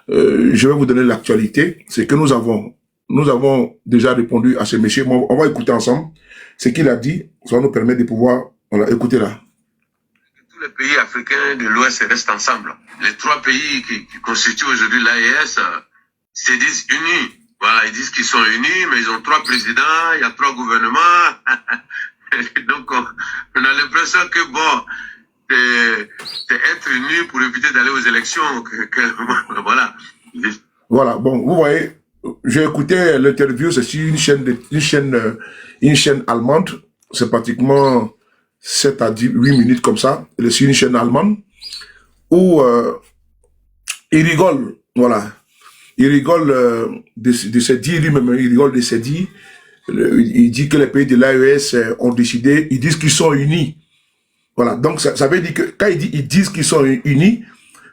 je vais vous donner l'actualité. C'est que nous avons déjà répondu à ce monsieur. Bon, on va écouter ensemble ce qu'il a dit. Ça va nous permettre de pouvoir écouter là. Tous les pays africains de l'Ouest restent ensemble. Les trois pays qui constituent aujourd'hui l'AES se disent unis. Voilà, ils disent qu'ils sont unis, mais ils ont trois présidents, il y a trois gouvernements. Donc, on a l'impression que, bon, c'est être uni pour éviter d'aller aux élections. Voilà. Voilà, bon, vous voyez, j'ai écouté l'interview, c'est sur une chaîne allemande. C'est pratiquement 7 à 8 minutes comme ça. C'est sur une chaîne allemande où il rigole, voilà. Il rigole de ses dits lui-même, il rigole de ses dits. Il dit que les pays de l'AES ont décidé, ils disent qu'ils sont unis. Voilà, donc ça veut dire que quand ils disent qu'ils sont unis,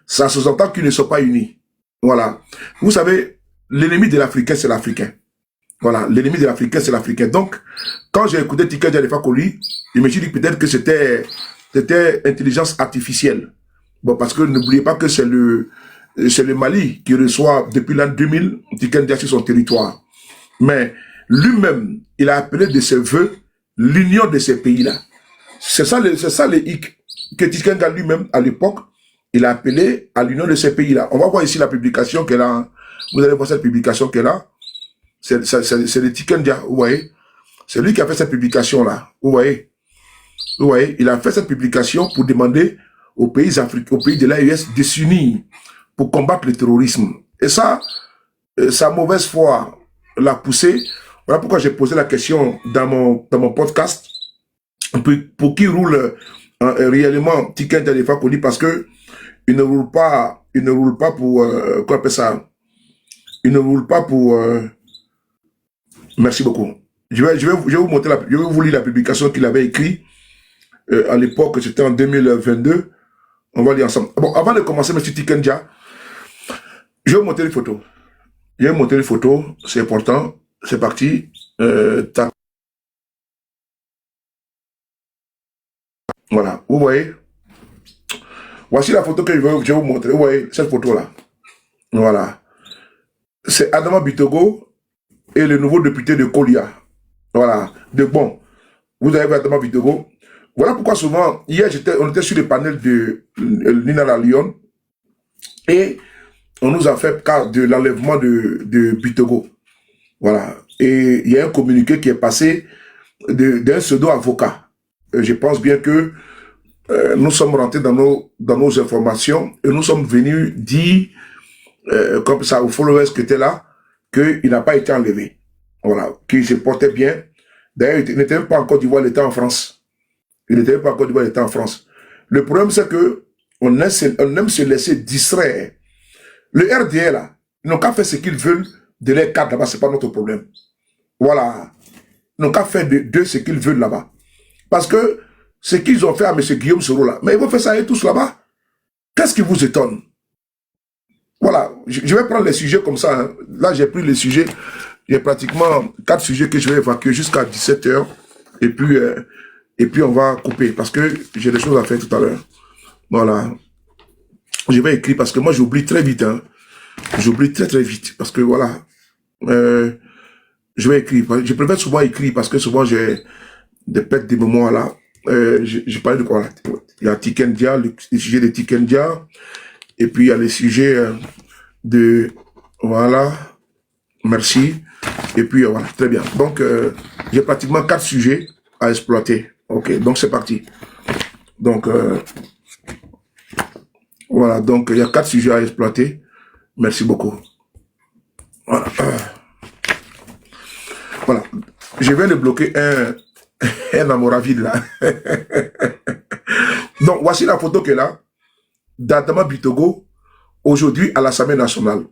ça sous-entend qu'ils ne sont pas unis. Voilà. Vous savez, l'ennemi de l'Africain, c'est l'Africain. Voilà, l'ennemi de l'Africain, c'est l'Africain. Donc, quand j'ai écouté Tiken Jah Fakoly, je me suis dit peut-être que c'était intelligence artificielle. Bon, parce que n'oubliez pas que c'est le Mali qui reçoit depuis l'an 2000 Tiken Jah sur son territoire. Mais lui-même, il a appelé de ses voeux l'union de ces pays-là. C'est ça les hic que Tiken Jah lui-même, à l'époque, il a appelé à l'union de ces pays-là. On va voir ici la publication qu'elle a. Vous allez voir cette publication qu'elle a. C'est le Tiken Jah, vous voyez. C'est lui qui a fait cette publication-là. Vous voyez. Vous voyez, il a fait cette publication pour demander aux pays africains, aux pays de l'AES de s'unir pour combattre le terrorisme. Et ça, sa mauvaise foi l'a poussé. Voilà pourquoi j'ai posé la question dans mon podcast. Pour qui roule réellement Tiken Jah Fakoly, parce que il ne roule pas pour quoi appelle ça? Il ne roule pas pour merci beaucoup. Je vais vous montrer je vais vous lire la publication qu'il avait écrite à l'époque, c'était en 2022. On va lire ensemble. Bon, avant de commencer, M. Tiken Jah, je vais vous montrer les photos. Je vais vous montrer les photos, c'est important. C'est parti. Voilà, vous voyez. Voici la photo que je vais vous montrer. Vous voyez cette photo-là. Voilà. C'est Adama Bitogo et le nouveau député de Kolia. Voilà. Bon, vous avez vu Adama Bitogo. Voilà pourquoi souvent, hier, on était sur le panel de Nina La Lyon et on nous a fait cas de l'enlèvement de Bitogo. Voilà. Et il y a un communiqué qui est passé d'un pseudo-avocat. Je pense bien que nous sommes rentrés dans nos informations et nous sommes venus dire, comme ça, aux followers qui étaient là, qu'il n'a pas été enlevé. Voilà. Qu'il se portait bien. D'ailleurs, il n'était même pas en Côte d'Ivoire, il était en France. Il n'était même pas en Côte d'Ivoire, il était en France. Le problème, c'est que on aime se laisser distraire. Le RDL, là, ils n'ont qu'à faire ce qu'ils veulent de leur cadre là-bas, c'est pas notre problème. Voilà. Ils n'ont qu'à faire de ce qu'ils veulent là-bas. Parce que ce qu'ils ont fait à M. Guillaume Soro là, mais ils vont faire ça à eux tous là-bas. Qu'est-ce qui vous étonne? Voilà, je vais prendre les sujets comme ça. Hein. Là, j'ai pris les sujets. Il y a pratiquement 4 sujets que je vais évacuer jusqu'à 17 h. Et puis on va couper parce que j'ai des choses à faire tout à l'heure. Voilà. Je vais écrire parce que moi, j'oublie très vite. Hein. J'oublie très vite parce que voilà. Je vais écrire. Je préfère souvent écrire parce que souvent j'ai des pertes de mémoire là. Je parlais de quoi là? Il y a Tiken Jah, le sujet de Tiken Jah. Et puis il y a les sujets de... Voilà. Merci. Et puis voilà, très bien. Donc, j'ai pratiquement 4 sujets à exploiter. Ok, donc c'est parti. Donc, voilà, donc il y a 4 sujets à exploiter. Merci beaucoup. Voilà. Voilà. Je viens de bloquer un amoravide là. Donc, voici la photo qu'elle a d'Adama Bitogo aujourd'hui à l'Assemblée nationale.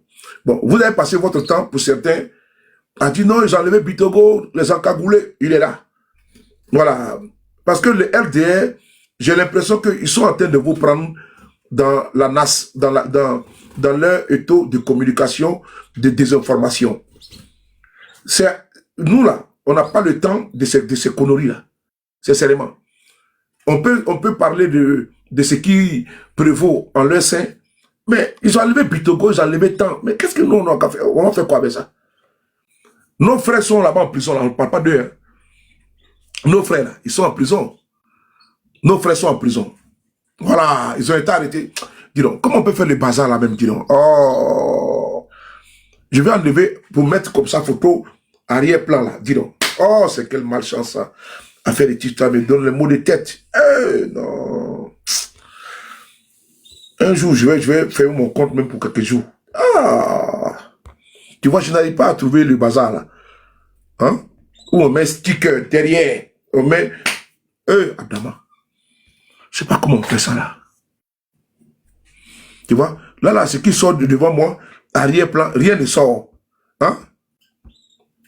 Bon, vous avez passé votre temps, pour certains, à dire non, ils ont enlevé Bitogo, les encagoulés, il est là. Voilà. Parce que le RDR, j'ai l'impression qu'ils sont en train de vous prendre dans la NAS, dans leur étau de communication, de désinformation. Nous là, on n'a pas le temps de ces conneries-là. Sincèrement. On peut parler de ce qui prévaut en leur sein, Mais ils ont enlevé Bitogo, ils ont enlevé tant. Mais qu'est-ce que nous, on a fait? On a fait quoi avec ça? Nos frères sont là-bas en prison, là, on ne parle pas d'eux. Hein. Nos frères, là, ils sont en prison. Nos frères sont en prison. Voilà, ils ont été arrêtés. Dis donc, comment on peut faire le bazar là même, dis donc? Oh, je vais enlever pour mettre comme ça photo arrière-plan là, dis donc. Oh, c'est quelle malchance ça. À faire des histoires, me donne les mots de tête. Non. Un jour, je vais faire mon compte même pour quelques jours. Ah, tu vois, je n'arrive pas à trouver le bazar là. Hein? Où on met sticker derrière. On met... Adama. Je sais pas comment on fait ça là. Tu vois? Là, ce qui sort de devant moi, arrière-plan, rien ne sort. Hein?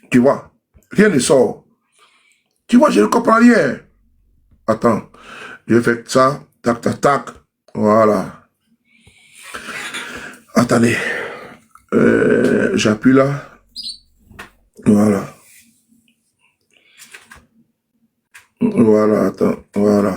Tu vois? Rien ne sort. Tu vois, je ne comprends rien. Attends. Je vais faire ça. Tac, tac, tac. Voilà. Attendez. J'appuie là. Voilà. Voilà, attends. Voilà.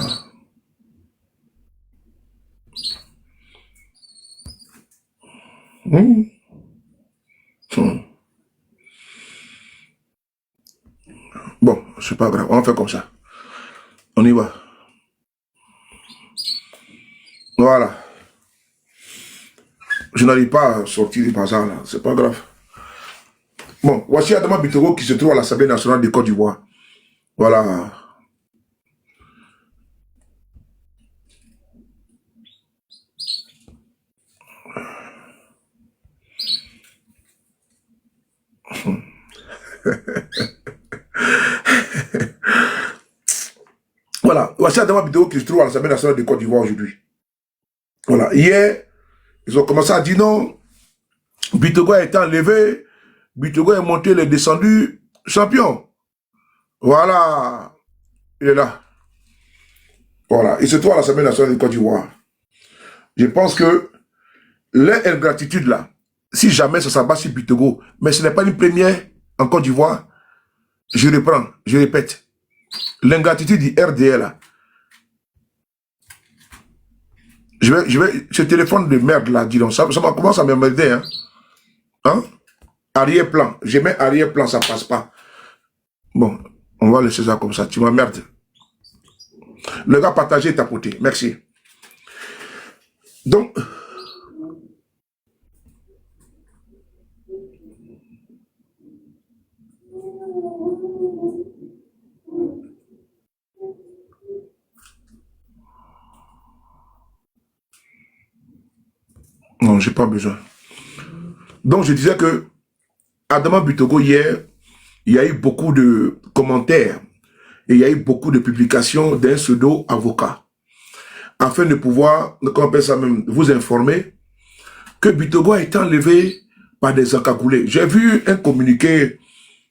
Bon, c'est pas grave, on fait comme ça. On y va. Voilà. Je n'arrive pas à sortir du bazar là, c'est pas grave. Bon, voici Adama Bitogo qui se trouve à l'Assemblée nationale de Côte d'Ivoire. Voilà. Voilà, voici Adama Bitogo qui se trouve à l'Assemblée nationale de Côte d'Ivoire aujourd'hui. Voilà, hier, ils ont commencé à dire non, Bitogo a été enlevé, Bitogo est monté, il est descendu, champion. Voilà, il est là. Voilà, il se trouve à l'Assemblée nationale de Côte d'Ivoire. Je pense que l'ingratitude là, si jamais ça s'abat sur Bitogo, mais ce n'est pas une première en Côte d'Ivoire, je reprends, je répète. L'ingratitude du RDL là. Ce téléphone de merde là, dis donc, ça commence à m'emmerder, hein. Hein? Arrière-plan, je mets arrière-plan, ça passe pas. Bon, on va laisser ça comme ça, tu m'emmerdes. Le gars partagé et tapoté, merci. Donc, non, j'ai pas besoin. Donc, je disais que Adama Bitogo, hier, il y a eu beaucoup de commentaires et il y a eu beaucoup de publications d'un pseudo-avocat afin de pouvoir, comment on appelle ça même, vous informer que Bitogo a été enlevé par des encagoulés. J'ai vu un communiqué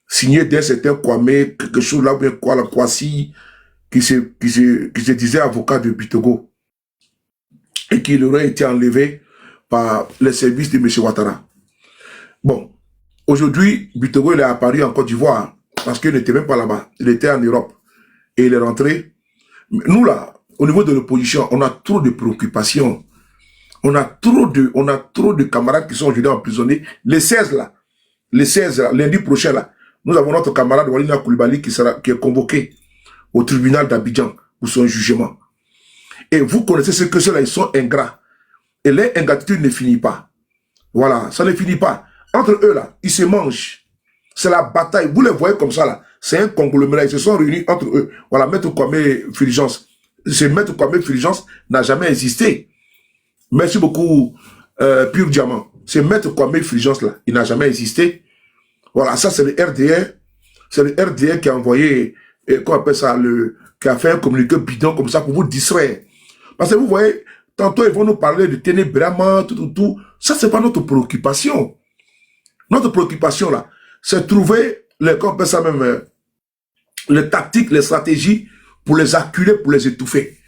signé d'un certain Kwame, quelque chose là, bien quoi, la Kwasi, qui se disait avocat de Bitogo et qui aurait été enlevé par les services de M. Ouattara. Bon, aujourd'hui, Bitogo il est apparu en Côte d'Ivoire parce qu'il n'était même pas là-bas. Il était en Europe et il est rentré. Nous là, au niveau de l'opposition, on a trop de préoccupations. On a trop de camarades qui sont aujourd'hui emprisonnés. Les 16 là, lundi prochain là, nous avons notre camarade Walina Koulibaly qui est convoqué au tribunal d'Abidjan pour son jugement. Et vous connaissez ce que ceux-là, ils sont ingrats. Et leur ingratitude ne finit pas. Voilà, ça ne finit pas. Entre eux là, ils se mangent. C'est la bataille. Vous les voyez comme ça là. C'est un conglomérat. Ils se sont réunis entre eux. Voilà, Maître Kwame Fulgence. Ce Maître Kwame Fulgence n'a jamais existé. Merci beaucoup, Pur Diamant. Ce Maître Kwame Fulgence là, il n'a jamais existé. Voilà, ça c'est le RDR. C'est le RDR qui a envoyé, qu'on appelle ça, qui a fait un communiqué bidon comme ça pour vous distraire. Parce que vous voyez, tantôt ils vont nous parler de ténébrament, tout. Ça c'est pas notre préoccupation. Notre préoccupation là, c'est trouver qu'on appelle ça même, les tactiques, les stratégies pour les acculer, pour les étouffer.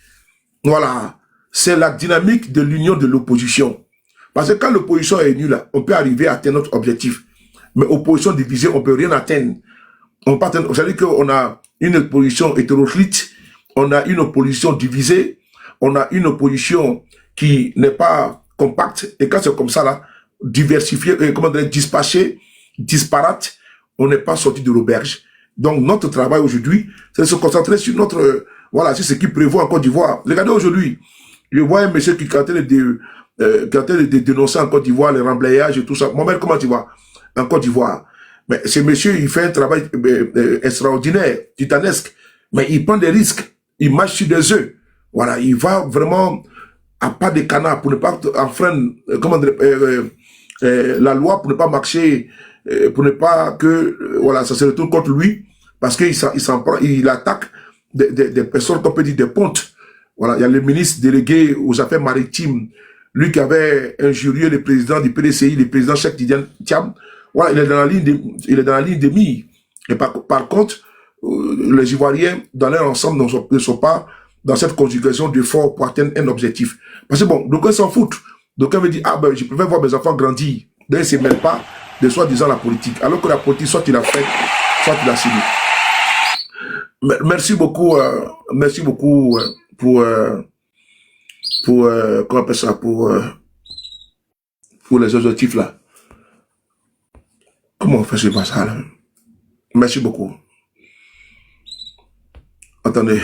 Voilà. C'est la dynamique de l'union de l'opposition. Parce que quand l'opposition est nulle, on peut arriver à atteindre notre objectif. Mais opposition divisée, on ne peut rien atteindre. Ça veut dire qu'on a une opposition hétéroclite, on a une opposition divisée, on a une opposition qui n'est pas compacte. Et quand c'est comme ça, là, diversifié, comment dire, dispatché, disparate, on n'est pas sorti de l'auberge. Donc, notre travail aujourd'hui, c'est de se concentrer sur notre, voilà, sur ce qui prévaut en Côte d'Ivoire. Regardez aujourd'hui, je vois un monsieur qui est en train de dénoncer en Côte d'Ivoire les remblayages et tout ça. Mohamed, comment tu vas en Côte d'Ivoire? Mais ce monsieur, il fait un travail extraordinaire, titanesque, mais il prend des risques, il marche sur des œufs. Voilà, il va vraiment à pas de canard pour ne pas enfreindre la loi, pour ne pas marcher, pour ne pas que voilà, ça se retourne contre lui, parce qu'il attaque des personnes qu'on peut dire des pontes. Voilà, il y a le ministre délégué aux affaires maritimes, lui qui avait injurié le président du PDCI, le président Cheikh Tidiane Thiam. Voilà, il est dans la ligne de mire. Et par contre, les Ivoiriens, dans leur ensemble, ne sont pas dans cette conjugation d'efforts pour atteindre un objectif. Parce que bon, d'aucuns s'en foutent. D'aucuns me disent, ah ben, je préfère voir mes enfants grandir. Donc, ils ne se mêlent pas de soi-disant la politique. Alors que la politique, soit tu l'as faite, soit tu l'as subie. Merci beaucoup pour comment on appelle ça, pour les objectifs là. Comment on fait ce passage là? Merci beaucoup. Attendez.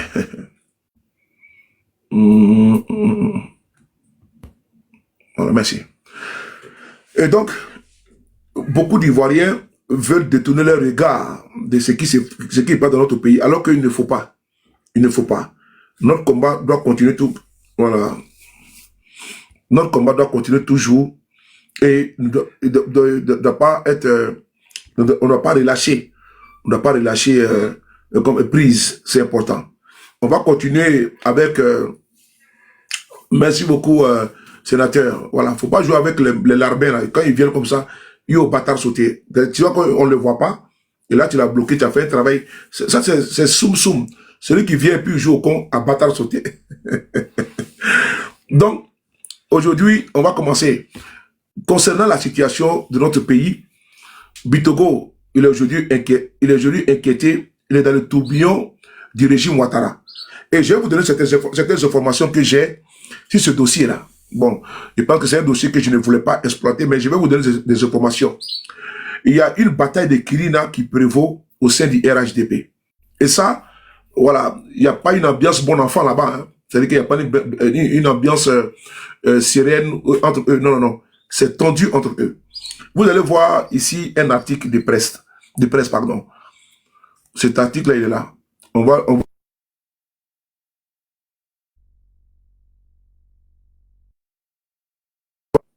Voilà, merci. Et donc, beaucoup d'Ivoiriens veulent détourner leur regard de ce qui se passe dans notre pays, alors qu'il ne faut pas. Il ne faut pas. Notre combat doit continuer tout. Voilà. Notre combat doit continuer toujours et ne doit pas être. On ne doit pas relâcher. On ne doit pas relâcher comme prise. C'est important. On va continuer avec. Merci beaucoup, sénateur. Voilà. Il ne faut pas jouer avec les larbins là. Quand ils viennent comme ça, ils ont bâtard sauté. Tu vois qu'on ne le voit pas. Et là, tu l'as bloqué, tu as fait un travail. Ça, c'est soum. Celui qui vient et puis joue au con à bâtard sauté. Donc, aujourd'hui, on va commencer. Concernant la situation de notre pays, Bitogo, il est aujourd'hui inquiété. Il est dans le tourbillon du régime Ouattara. Et je vais vous donner certaines informations que j'ai sur ce dossier-là. Bon, je pense que c'est un dossier que je ne voulais pas exploiter, mais je vais vous donner des informations. Il y a une bataille de Kirina qui prévaut au sein du RHDP. Et ça, voilà, il n'y a pas une ambiance bon enfant là-bas. Hein. C'est-à-dire qu'il n'y a pas une ambiance sereine entre eux. Non. C'est tendu entre eux. Vous allez voir ici un article de presse. Pardon. Cet article-là, il est là.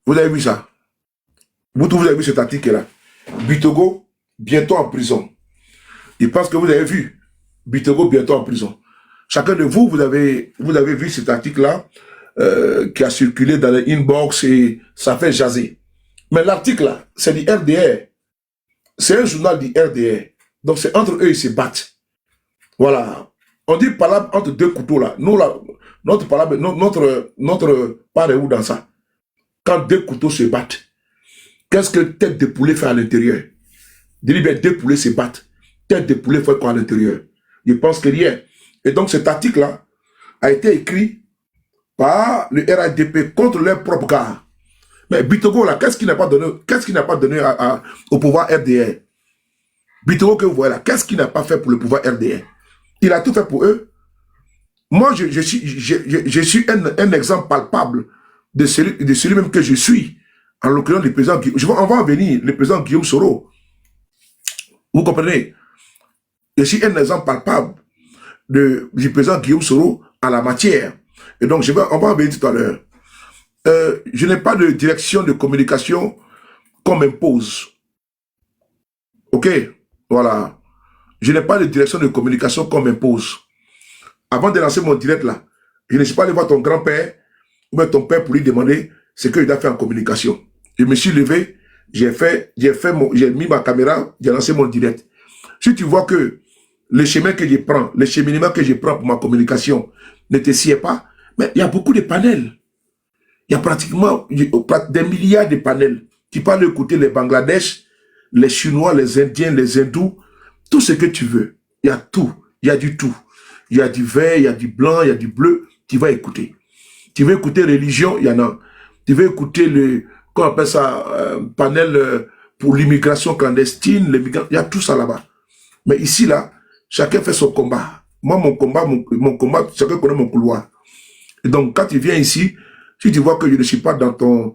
Vous avez vu ça? Vous avez vu cet article-là? Bitogo, bientôt en prison. Je pense que vous avez vu. Bitogo, bientôt en prison. Chacun de vous, vous avez vu cet article-là qui a circulé dans les inbox et ça fait jaser. Mais l'article là, c'est du RDR. C'est un journal du RDR. Donc c'est entre eux, ils se battent. Voilà. On dit palabre entre deux couteaux là. Nous là, notre palabre, notre part est où dans ça? Quand deux couteaux se battent, qu'est-ce que tête de poulet fait à l'intérieur? Dis bien, deux poulets se battent. Tête de poulet fait quoi à l'intérieur? Je pense que rien. Et donc cet article là a été écrit par le RHDP contre leurs propres gars. Mais Bitogo, là, qu'est-ce qu'il n'a pas donné au pouvoir RDR? Bitogo que vous voyez là, qu'est-ce qu'il n'a pas fait pour le pouvoir RDR? Il a tout fait pour eux. Moi, je suis un exemple palpable de celui même que je suis. En l'occurrence, le président Guillaume. On va en venir, le président Guillaume Soro. Vous comprenez? Je suis un exemple palpable du président Guillaume Soro à la matière. Et donc, on va en venir tout à l'heure. Je n'ai pas de direction de communication qu'on m'impose. Ok? Voilà. Je n'ai pas de direction de communication qu'on m'impose. Avant de lancer mon direct là, je ne suis pas allé voir ton grand-père ou bien ton père pour lui demander ce qu'il a fait en communication. Je me suis levé, j'ai mis ma caméra, j'ai lancé mon direct. Si tu vois que le chemin que je prends, le cheminement que je prends pour ma communication ne te sied pas, mais il y a beaucoup de panels. Il y a pratiquement des milliards de panels. Tu peux aller écouter les Bangladesh, les Chinois, les Indiens, les Hindous, tout ce que tu veux. Il y a tout. Il y a du tout. Il y a du vert, il y a du blanc, il y a du bleu. Tu vas écouter. Tu veux écouter religion, il y en a. tu veux écouter le, comment on appelle ça, panel pour l'immigration clandestine, il y a tout ça là-bas. Mais ici, là, chacun fait son combat. Moi, mon combat, chacun connaît mon couloir. Et donc, quand tu viens ici, si tu vois que je ne suis pas dans ton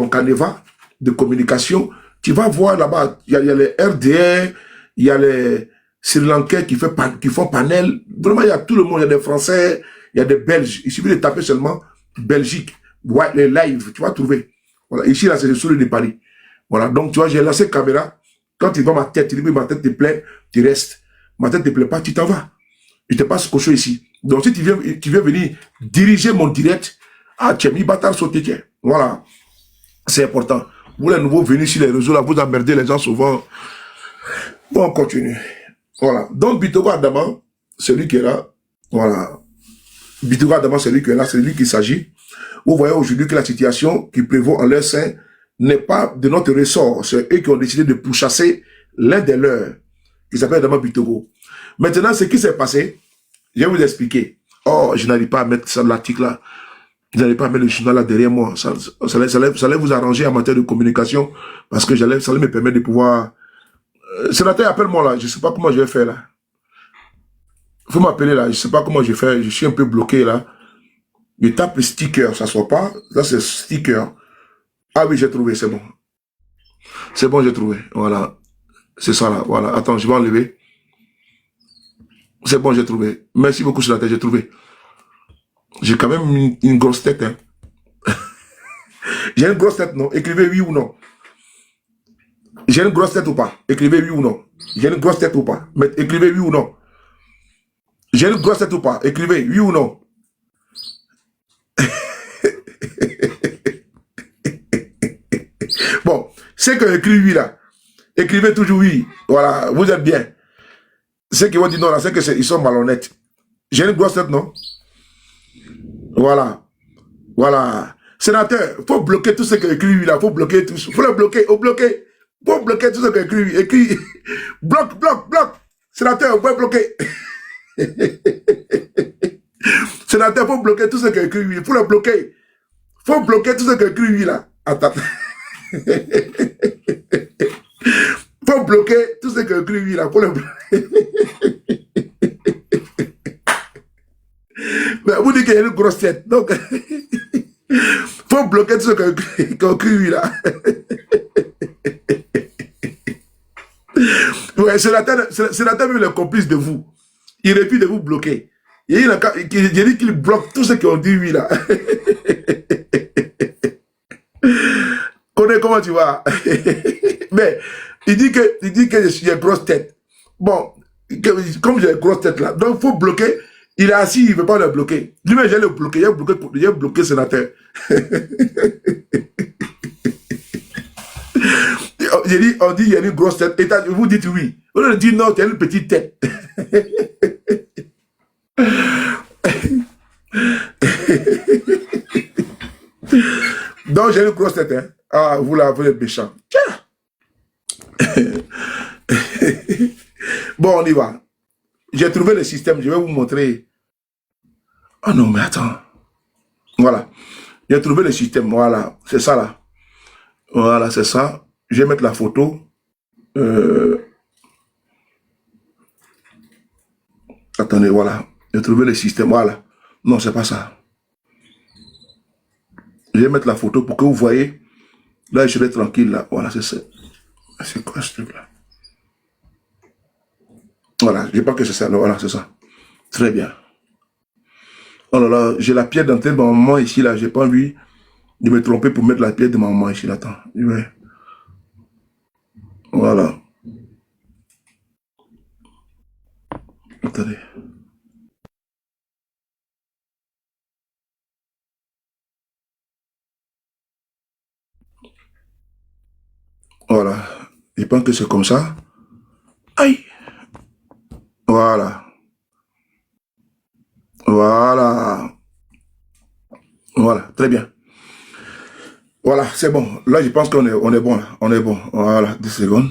canevas de communication, tu vas voir là-bas, il y a les RDR, il y a les Sri Lankais qui font panel. Vraiment, il y a tout le monde, il y a des Français, il y a des Belges. Il suffit de taper seulement Belgique, ouais, les lives, tu vas trouver. Voilà, ici, là, c'est le soleil de Paris. Voilà, donc, tu vois, j'ai lancé caméra. Quand tu vois ma tête, tu dis, ma tête te plaît, tu restes. Ma tête ne te plaît pas, tu t'en vas. Je te passe cochon ici. Donc, si tu viens venir diriger mon direct, tu as mis bâtard sauté, tiens. Voilà. C'est important. Vous, les nouveaux venus sur les réseaux, là, vous emmerdez les gens souvent. Bon, on continue. Voilà. Donc, Bitogo Adama, celui qui est là, voilà. Bitogo Adama, celui qui est là, c'est lui qui s'agit. Vous voyez aujourd'hui que la situation qui prévaut en leur sein n'est pas de notre ressort. C'est eux qui ont décidé de pourchasser l'un des leurs, qui s'appelle Adama Bitogo. Maintenant, ce qui s'est passé, je vais vous expliquer. Oh, je n'arrive pas à mettre ça dans l'article là. Je n'arrive pas à mettre le journal là derrière moi. Ça allait vous arranger en matière de communication parce que ça allait me permettre de pouvoir... sénateur, appelle-moi là. Je ne sais pas comment je vais faire là. Il faut m'appeler là. Je ne sais pas comment je vais faire. Je suis un peu bloqué là. Je tape le sticker. Ça ne soit pas. Là, c'est sticker. Ah oui, j'ai trouvé. C'est bon. C'est bon, j'ai trouvé. Voilà. C'est ça là. Voilà. Attends, je vais enlever. C'est bon, j'ai trouvé. Merci beaucoup, sénateur. J'ai trouvé. J'ai quand même une grosse tête. Hein. J'ai une grosse tête, non? Écrivez oui ou non. J'ai une grosse tête ou pas? Écrivez oui ou non. J'ai une grosse tête ou pas? Mais écrivez oui ou non. J'ai une grosse tête ou pas? Écrivez oui ou non. Bon, c'est que écrit oui là. Écrivez toujours oui. Voilà, vous êtes bien. Ceux qui vont dire non là, c'est qu'ils sont malhonnêtes. J'ai une grosse tête, non? Voilà. Voilà. Sénateur, il faut bloquer tout ce qui est écrit lui là. Il faut bloquer tout. Il faut le bloquer. Faut bloquer tout ce qui est écrit lui. Écrit. Bloque. Sénateur, il faut bloquer. Sénateur, il faut bloquer tout ce qui est écrit lui. Il faut le bloquer. Il faut bloquer tout ce qui est écrit lui là. Attends. Il faut bloquer tout ce qui est écrit lui là. Il faut le bloquer. Mais vous dites qu'il y a une grosse tête. Donc, il faut bloquer tout ce qu'on crie là. Ouais, c'est la terre même le complice de vous. Il refuse de vous bloquer. Il dit qu'il bloque tout ce qu'on dit oui là. Connais comment tu vas. Mais il dit que j'ai une grosse tête. Bon, comme j'ai une grosse tête là, donc il faut bloquer. Il est assis, il ne veut pas le bloquer. Lui-même, j'ai le bloqué. J'ai bloqué le sénateur. On dit il y a une grosse tête. Et vous dites oui. On dit non, tu as une petite tête. Donc, j'ai une grosse tête. Hein. Ah, vous là, vous êtes méchant. Bon, on y va. J'ai trouvé le système. Je vais vous montrer. Oh non, mais attends. Voilà. J'ai trouvé le système. Voilà. C'est ça là. Voilà, c'est ça. Je vais mettre la photo. Attendez, voilà. J'ai trouvé le système. Voilà. Non, c'est pas ça. Je vais mettre la photo pour que vous voyez. Là, je serai tranquille là. Voilà, c'est ça. C'est quoi ce truc là? Voilà, je pense que c'est ça. Voilà, c'est ça. Très bien. Oh là là, j'ai la pierre d'entrée de ma maman ici, là. J'ai pas envie de me tromper pour mettre la pierre de ma maman ici, là. Attends. Ouais. Voilà. Attendez. Voilà. Je pense que c'est comme ça. Aïe. Voilà. Voilà. Voilà, très bien. Voilà, c'est bon. Là, je pense qu'on est bon. Là. On est bon. Voilà, 2 secondes.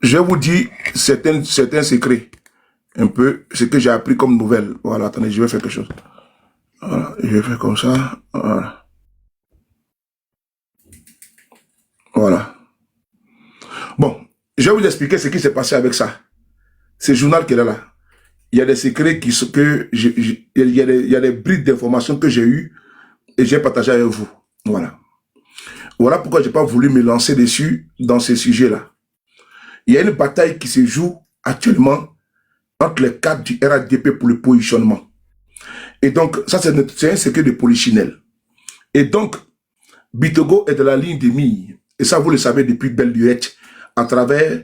Je vais vous dire certains secrets. Un peu ce que j'ai appris comme nouvelle. Voilà, attendez, je vais faire quelque chose. Voilà, je vais faire comme ça. Voilà. Voilà. Bon, je vais vous expliquer ce qui s'est passé avec ça. Ce journal qui est là. Il y a des secrets il y a des brides d'informations que j'ai eues et j'ai partagé avec vous. Voilà. Voilà pourquoi je n'ai pas voulu me lancer dessus dans ces sujets-là. Il y a une bataille qui se joue actuellement entre les cadres du RHDP pour le positionnement. Et donc, ça, c'est un secret de polichinelle. Et donc, Bitogo est de la ligne des mires. Et ça, vous le savez depuis belle lurette, à travers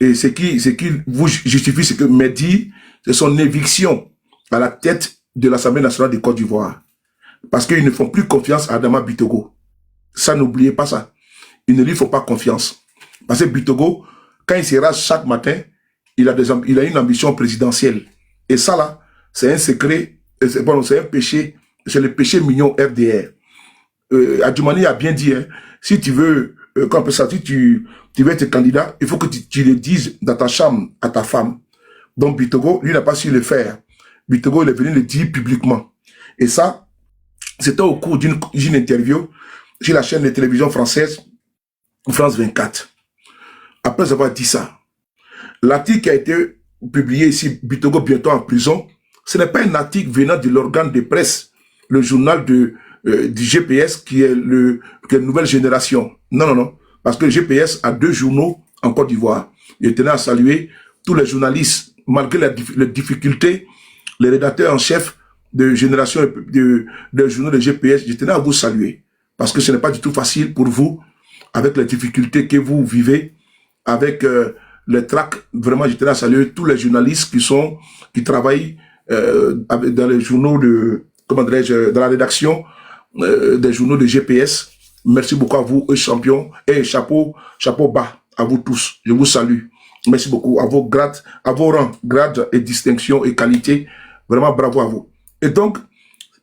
ce qui vous justifie, c'est que Mehdi, c'est son éviction à la tête de l'Assemblée nationale de Côte d'Ivoire. Parce qu'ils ne font plus confiance à Adama Bitogo. Ça, n'oubliez pas ça. Ils ne lui font pas confiance. Parce que Bitogo, quand il se rase chaque matin, il a une ambition présidentielle. Et ça, là, c'est un secret, c'est un péché, c'est le péché mignon RDR. Adjumani a bien dit, hein, si tu veux, si tu veux être candidat, il faut que tu le dises dans ta chambre à ta femme. Donc Bitogo, lui, n'a pas su le faire. Bitogo, il est venu le dire publiquement. Et ça, c'était au cours d'une interview sur la chaîne de télévision française, France 24. Après avoir dit ça, l'article qui a été publié ici, Bitogo bientôt en prison, ce n'est pas un article venant de l'organe de presse, le journal du GPS qui est Nouvelle Génération. Non, non, non. Parce que le GPS a 2 journaux en Côte d'Ivoire. Je tenais à saluer tous les journalistes, malgré les difficultés, les rédacteurs en chef de Génération, de journaux de GPS, je tenais à vous saluer. Parce que ce n'est pas du tout facile pour vous, avec les difficultés que vous vivez, avec les tracts. Vraiment, je tenais à saluer tous les journalistes qui travaillent dans les journaux dans la rédaction des journaux de GPS. Merci beaucoup à vous, champions, et chapeau bas à vous tous. Je vous salue. Merci beaucoup à vos grades, à vos rangs, grades et distinctions et qualités. Vraiment bravo à vous. Et donc,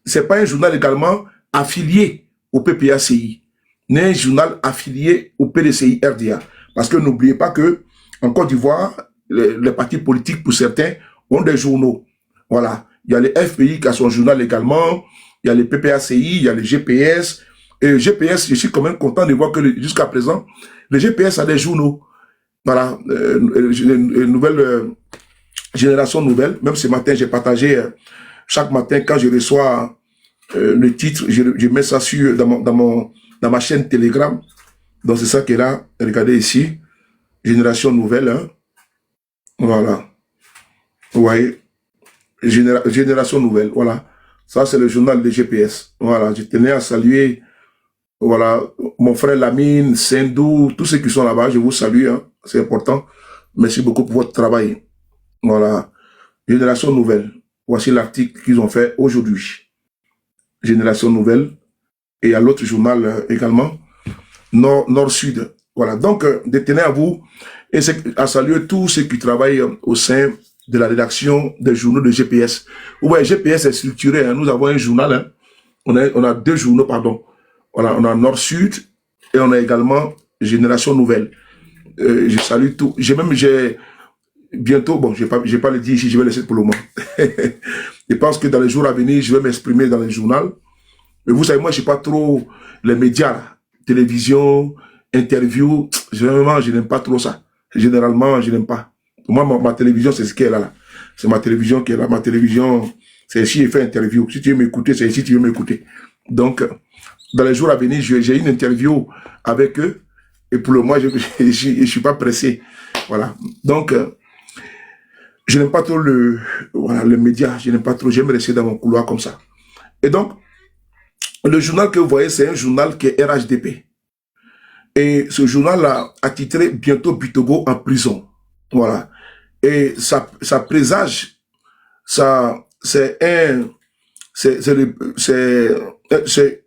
c'est pas un journal également affilié au PPACI, ni un journal affilié au PDCI RDA. Parce que n'oubliez pas que en Côte d'Ivoire, les partis politiques, pour certains, ont des journaux. Voilà. Il y a le FPI qui a son journal également. Il y a le PPACI, il y a le GPS. Et le GPS, je suis quand même content de voir que jusqu'à présent, le GPS a des journaux. Voilà. Nouvelle Génération Nouvelle. Même ce matin, j'ai partagé chaque matin quand je reçois le titre, je mets ça dans ma chaîne Telegram. Donc c'est ça qui est là. Regardez ici. Génération Nouvelle. Hein. Voilà. Vous voyez. Génération Nouvelle. Voilà. Ça, c'est le journal de GPS. Voilà. Je tenais à saluer, voilà, mon frère Lamine, Sendou, tous ceux qui sont là-bas. Je vous salue. Hein. C'est important. Merci beaucoup pour votre travail. Voilà. Génération Nouvelle. Voici l'article qu'ils ont fait aujourd'hui. Génération Nouvelle. Et à l'autre journal également. Nord-Sud. Voilà. Donc, détenez à vous et à saluer tous ceux qui travaillent au sein de la rédaction des journaux de GPS. Ouais, GPS est structuré. Hein. Nous avons un journal. Hein. On a 2 journaux, pardon. Voilà, on a Nord-Sud et on a également Génération Nouvelle. Je salue tout. J'ai bientôt, bon, je vais pas le dire ici, je vais laisser pour le moment. Je pense que dans les jours à venir, je vais m'exprimer dans le journal. Mais vous savez, moi, je ne suis pas trop les médias, là. Télévision, interview. Généralement, je n'aime pas trop ça. Généralement, je n'aime pas. Moi, ma télévision, c'est ce qu'elle est là. C'est ma télévision qui est là. Ma télévision, c'est ici, je fais interview. Si tu veux m'écouter, c'est ici, tu veux m'écouter. Donc, dans les jours à venir, j'ai une interview avec eux. Et pour le moment, je ne suis pas pressé. Voilà. Donc, je n'aime pas trop le média. Je n'aime pas trop. J'aime rester dans mon couloir comme ça. Et donc, le journal que vous voyez, c'est un journal qui est RHDP. Et ce journal-là a titré bientôt Bitogo en prison. Voilà. Et ça présage, c'est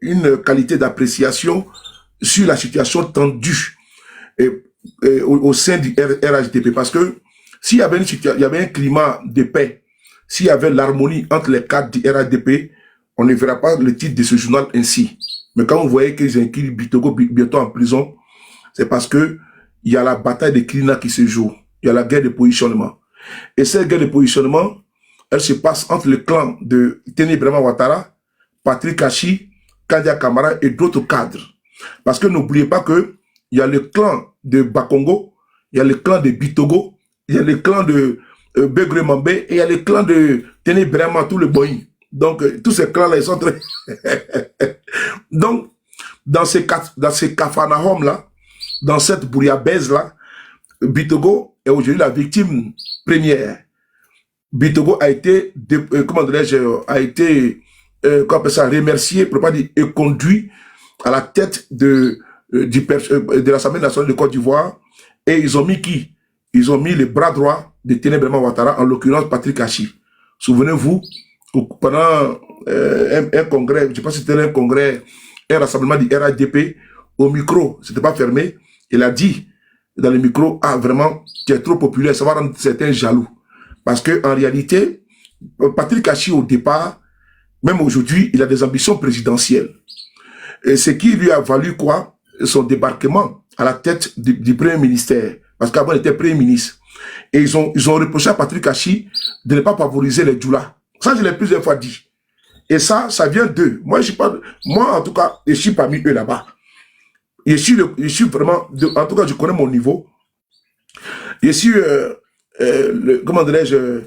une qualité d'appréciation sur la situation tendue au sein du RHDP. Parce que s'il y avait un climat de paix, s'il y avait l'harmonie entre les cadres du RHDP, on ne verra pas le titre de ce journal ainsi. Mais quand vous voyez qu'ils inscrivent Bitogo bientôt en prison, c'est parce que il y a la bataille de Klina qui se joue. Il y a la guerre de positionnement. Et cette guerre de positionnement, elle se passe entre le clan de Téné Brahma Ouattara Patrick Hachi, Kandia Kamara et d'autres cadres. Parce que n'oubliez pas que il y a le clan de Bakongo, il y a le clan de Bitogo, il y a le clan de Begre Mambe et il y a le clan de Tene Brema, tout le Boeing. Donc, tous ces clans-là, ils sont très... Donc, dans ces Kafanahom-là, dans cette bouillabaisse-là, Bitogo est aujourd'hui la victime première. Bitogo a été, comment dirais-je, a été, comment on appelle ça, remercié, pour pas dire, et conduit à la tête de l'Assemblée nationale de Côte d'Ivoire. Et ils ont mis qui? Ils ont mis le bras droit de Ténébrema Ouattara, en l'occurrence Patrick Hachi. Souvenez-vous, pendant un congrès, je ne sais pas si c'était un congrès, un rassemblement du RADP, au micro, c'était pas fermé, il a dit dans le micro, ah vraiment, tu es trop populaire, ça va rendre certains jaloux. Parce que en réalité, Patrick Hachi au départ, même aujourd'hui, il a des ambitions présidentielles. Et ce qui lui a valu quoi? Son débarquement à la tête du Premier ministère. Parce qu'avant, il était Premier ministre. Et ils ont reproché à Patrick Hachi de ne pas favoriser les djoulas. Ça, je l'ai plusieurs fois dit. Et ça vient d'eux. Moi, en tout cas, je suis parmi eux là-bas. Je suis vraiment, en tout cas, je connais mon niveau. Je suis, comment dirais-je,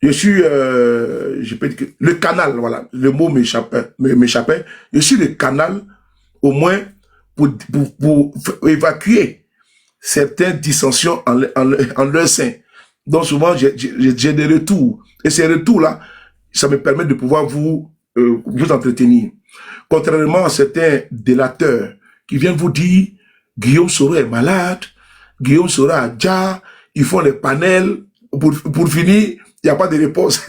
je suis, je peux dire que le canal, voilà, le mot m'échappait. Je suis le canal, au moins, pour évacuer certaines dissensions en leur sein. Donc souvent, j'ai des retours. Et ces retours-là, ça me permet de pouvoir vous entretenir. Contrairement à certains délateurs qui viennent vous dire Guillaume Soro est malade, Guillaume Soro a déjà, ils font les panels. Pour finir, il n'y a pas de réponse.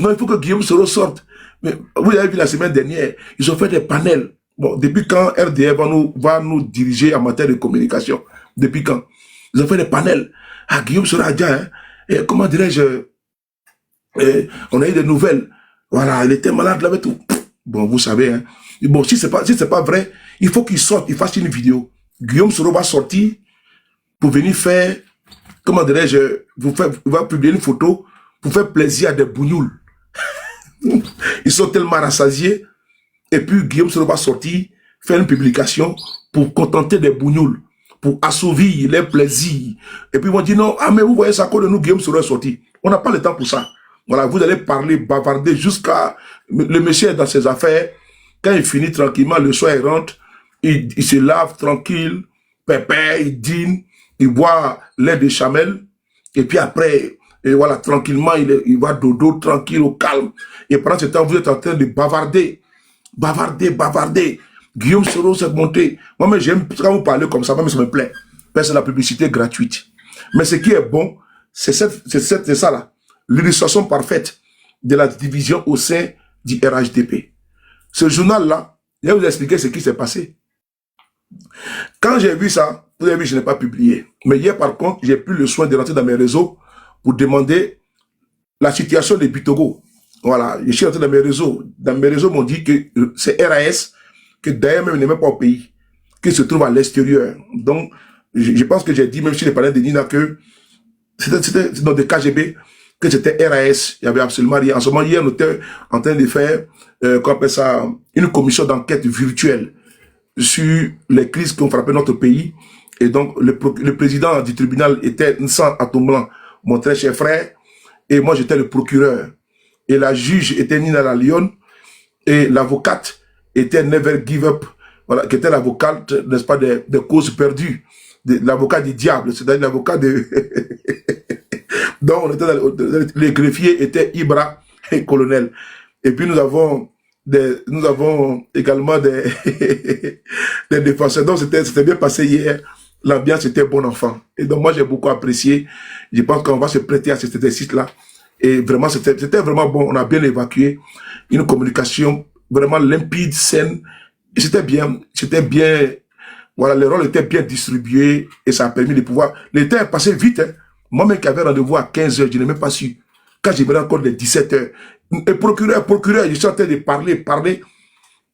Non, il faut que Guillaume Soro sorte. Mais vous avez vu la semaine dernière, ils ont fait des panels. Bon, depuis quand RDR va nous diriger en matière de communication? Depuis quand? Ils ont fait des panels. Ah, Guillaume Soro a déjà, hein? Et comment dirais-je, on a eu des nouvelles. Voilà, il était malade, là, tout. Bon, vous savez, hein. Bon, si c'est pas vrai, il faut qu'il sorte, il fasse une vidéo. Guillaume Soro va sortir pour venir faire, comment dirais-je, il va publier une photo pour faire plaisir à des bougnoules. Ils sont tellement rassasiés. Et puis Guillaume Soro va sortir, faire une publication pour contenter des bougnoules, pour assouvir les plaisirs. Et puis ils vont dire non, ah mais vous voyez ça, à cause de nous, Guillaume Soro est sorti. On n'a pas le temps pour ça. Voilà, vous allez parler, bavarder jusqu'à... Le monsieur est dans ses affaires. Quand il finit tranquillement, le soir il rentre, il se lave tranquille, pépère, il dîne, il boit lait de chamel, et puis après, et voilà, tranquillement, il va dodo, tranquille, au calme. Et pendant ce temps, vous êtes en train de bavarder. Bavarder. Guillaume Soro s'est monté. Moi, j'aime quand vous parlez comme ça, même ça me plaît. Parce que c'est la publicité gratuite. Mais ce qui est bon, c'est ça là. L'illustration parfaite de la division au sein du RHDP. Ce journal-là, je vais vous expliquer ce qui s'est passé. Quand j'ai vu ça, vous avez vu, je n'ai pas publié. Mais hier, par contre, j'ai pris le soin de rentrer dans mes réseaux pour demander la situation de Bitogo. Voilà, je suis rentré dans mes réseaux. Dans mes réseaux, m'ont dit que c'est RAS, que d'ailleurs même n'est même pas au pays, qui se trouve à l'extérieur. Donc, je pense que j'ai dit, même si je parlais de Nina, que c'était dans des KGB, que c'était RAS, il n'y avait absolument rien. En ce moment, hier, on était en train de faire, qu'on appelle ça, une commission d'enquête virtuelle sur les crises qui ont frappé notre pays. Et donc, le président du tribunal était Nsan Atomblan, mon très cher frère, et moi, j'étais le procureur. Et la juge était Nina Lalion, et l'avocate était Never Give Up, voilà, qui était l'avocate, n'est-ce pas, des causes perdues, l'avocat du diable, c'est-à-dire l'avocat de... Donc, on était les greffiers étaient Ibra et colonel. Et puis, nous avons également des défenseurs. Donc, c'était bien passé hier. L'ambiance était bon enfant. Et donc, moi, j'ai beaucoup apprécié. Je pense qu'on va se prêter à cet exercice-là. Et vraiment, c'était vraiment bon. On a bien évacué une communication vraiment limpide, saine. Et c'était bien. Voilà, les rôles étaient bien distribués et ça a permis de pouvoir... Le temps est passé vite. Hein. Moi-même qui avais rendez-vous à 15 h, je n'ai même pas su. Quand j'ai me encore les 17 h. Et procureur, je suis en train de parler.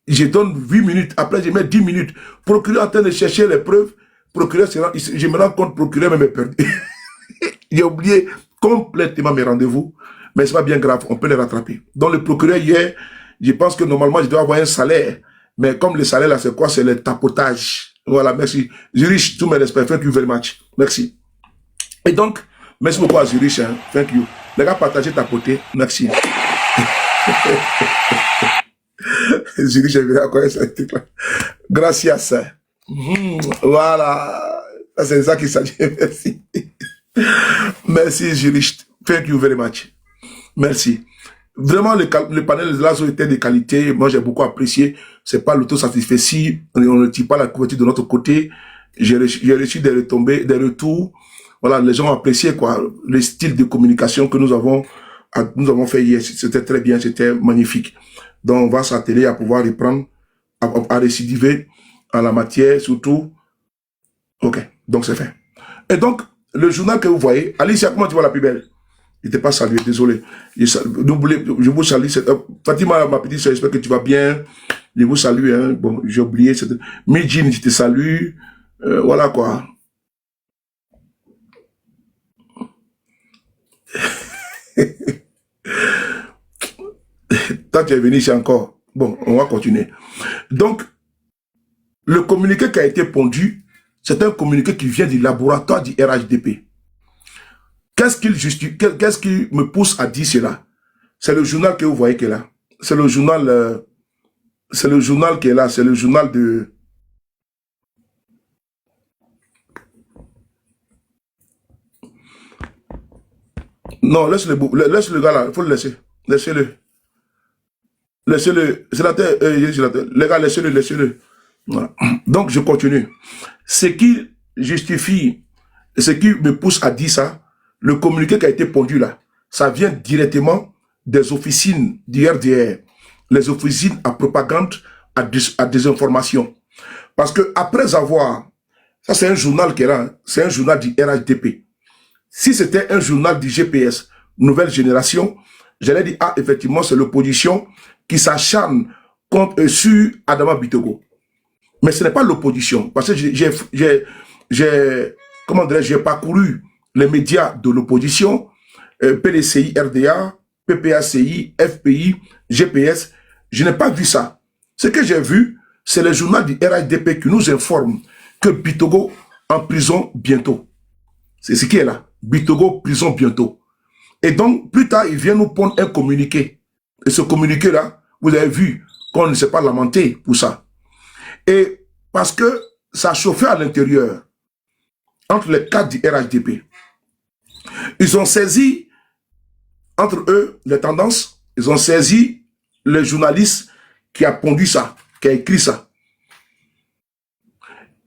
Je donne 8 minutes. Après, je mets 10 minutes. Procureur en train de chercher les preuves. Procureur, je me rends compte, procureur même est perdu. J'ai oublié complètement mes rendez-vous, mais c'est pas bien grave, on peut les rattraper. Donc le procureur hier, je pense que normalement je dois avoir un salaire, mais comme le salaire là c'est quoi? C'est le tapotage. Voilà, merci. Zurich, tous mes respects, thank you very much. Merci. Et donc, merci beaucoup à Zurich, hein. Thank you. Les gars, partagez, tapoter, merci. Zurich, j'ai vu à quoi ça Gracias. Voilà. C'est ça qu'il s'agit. Merci. Merci, Zurich. Thank you very much. Merci. Vraiment, le panel de l'ASO était de qualité. Moi, j'ai beaucoup apprécié. C'est pas l'autosatisfait. On ne tire pas la couverture de notre côté. J'ai reçu des retombées, des retours. Voilà, les gens ont apprécié, quoi, le style de communication que nous avons fait hier. C'était très bien, c'était magnifique. Donc, on va s'atteler à pouvoir reprendre, à récidiver en la matière, surtout. Ok, donc c'est fait. Et donc, le journal que vous voyez, Alicia, comment tu vois la plus belle? Je ne t'ai pas salué, désolé. Je vous salue. Fatima, ma petite soeur, j'espère que tu vas bien. Je vous salue. Hein. Bon, j'ai oublié. Midjin, je te salue. Voilà quoi. Tant que tu es venu ici encore. Bon, on va continuer. Donc, le communiqué qui a été pondu, c'est un communiqué qui vient du laboratoire du RHDP. Qu'est-ce qui me pousse à dire cela? C'est le journal que vous voyez qui est là. C'est le journal qui est là. C'est le journal de... Non, laisse le gars là. Il faut le laisser. Laissez-le. Laissez-le. C'est la terre. Les gars, laissez-le. Voilà. Donc, je continue. Ce qui justifie, ce qui me pousse à dire ça, le communiqué qui a été pondu là, ça vient directement des officines du RDR, les officines à propagande, à désinformation. Parce que après avoir, ça c'est un journal qui est là, c'est un journal du RHDP. Si c'était un journal du GPS, nouvelle génération, j'allais dire, ah, effectivement, c'est l'opposition qui s'acharne sur Adama Bitogo. Mais ce n'est pas l'opposition, parce que j'ai parcouru les médias de l'opposition, PDCI, RDA, PPACI, FPI, GPS, je n'ai pas vu ça. Ce que j'ai vu, c'est le journal du RHDP qui nous informe que Bitogo en prison bientôt. C'est ce qui est là. Bitogo, prison bientôt. Et donc, plus tard, il vient nous prendre un communiqué. Et ce communiqué-là, vous avez vu qu'on ne s'est pas lamenté pour ça. Et parce que ça chauffait à l'intérieur, entre les cadres du RHDP. Ils ont saisi, entre eux, les tendances, ils ont saisi le journaliste qui a pondu ça, qui a écrit ça.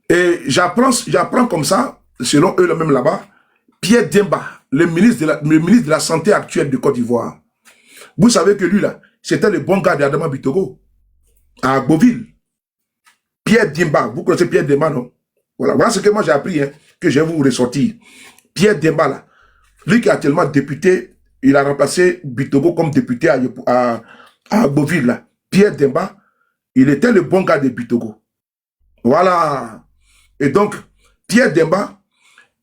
Et j'apprends comme ça, selon eux, même là-bas, Pierre Demba, le ministre de la Santé actuel de Côte d'Ivoire. Vous savez que lui, là, c'était le bon gars d'Adama Bitogo, à Beauville. Pierre Demba, vous connaissez Pierre Demba, non? Voilà ce que moi j'ai appris, hein, que je vais vous ressortir. Pierre Demba, là, lui qui est actuellement député, il a remplacé Bitogo comme député à Beauville, là. Pierre Demba, il était le bon gars de Bitogo. Voilà. Et donc, Pierre Demba,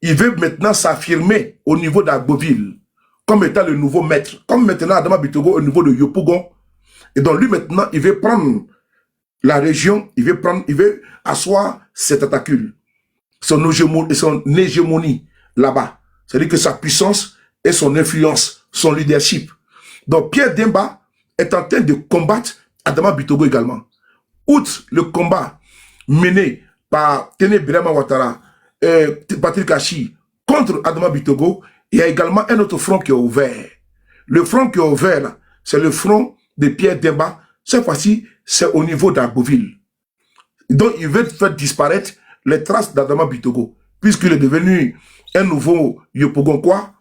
il veut maintenant s'affirmer au niveau d'Agboville comme étant le nouveau maître. Comme maintenant Adama Bitogo au niveau de Yopougon. Et donc lui maintenant, il veut prendre la région, il veut asseoir cette attaque, son hégémonie là-bas. C'est-à-dire que sa puissance et son influence, son leadership. Donc Pierre Demba est en train de combattre Adama Bitogo également. Outre le combat mené par Tene Birama Ouattara, Patrick Achi contre Adama Bitogo, il y a également un autre front qui est ouvert. Le front qui est ouvert, c'est le front de Pierre Demba. Cette fois-ci, c'est au niveau d'Agboville. Donc, il veut faire disparaître les traces d'Adama Bitogo, puisqu'il est devenu un nouveau Yopougonquois,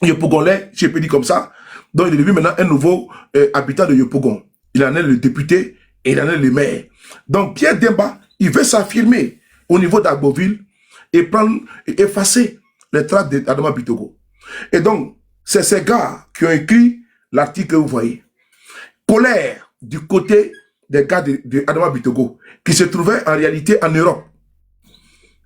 Yopougonais, je peux dire comme ça. Donc, il est devenu maintenant un nouveau habitant de Yopougon. Il en est le député et il en est le maire. Donc, Pierre Demba, il veut s'affirmer au niveau d'Agboville et effacer les traces d'Adama Bitogo. Et donc, c'est ces gars qui ont écrit l'article que vous voyez. Colère du côté des gars d'Adama Bitogo, qui se trouvaient en réalité en Europe.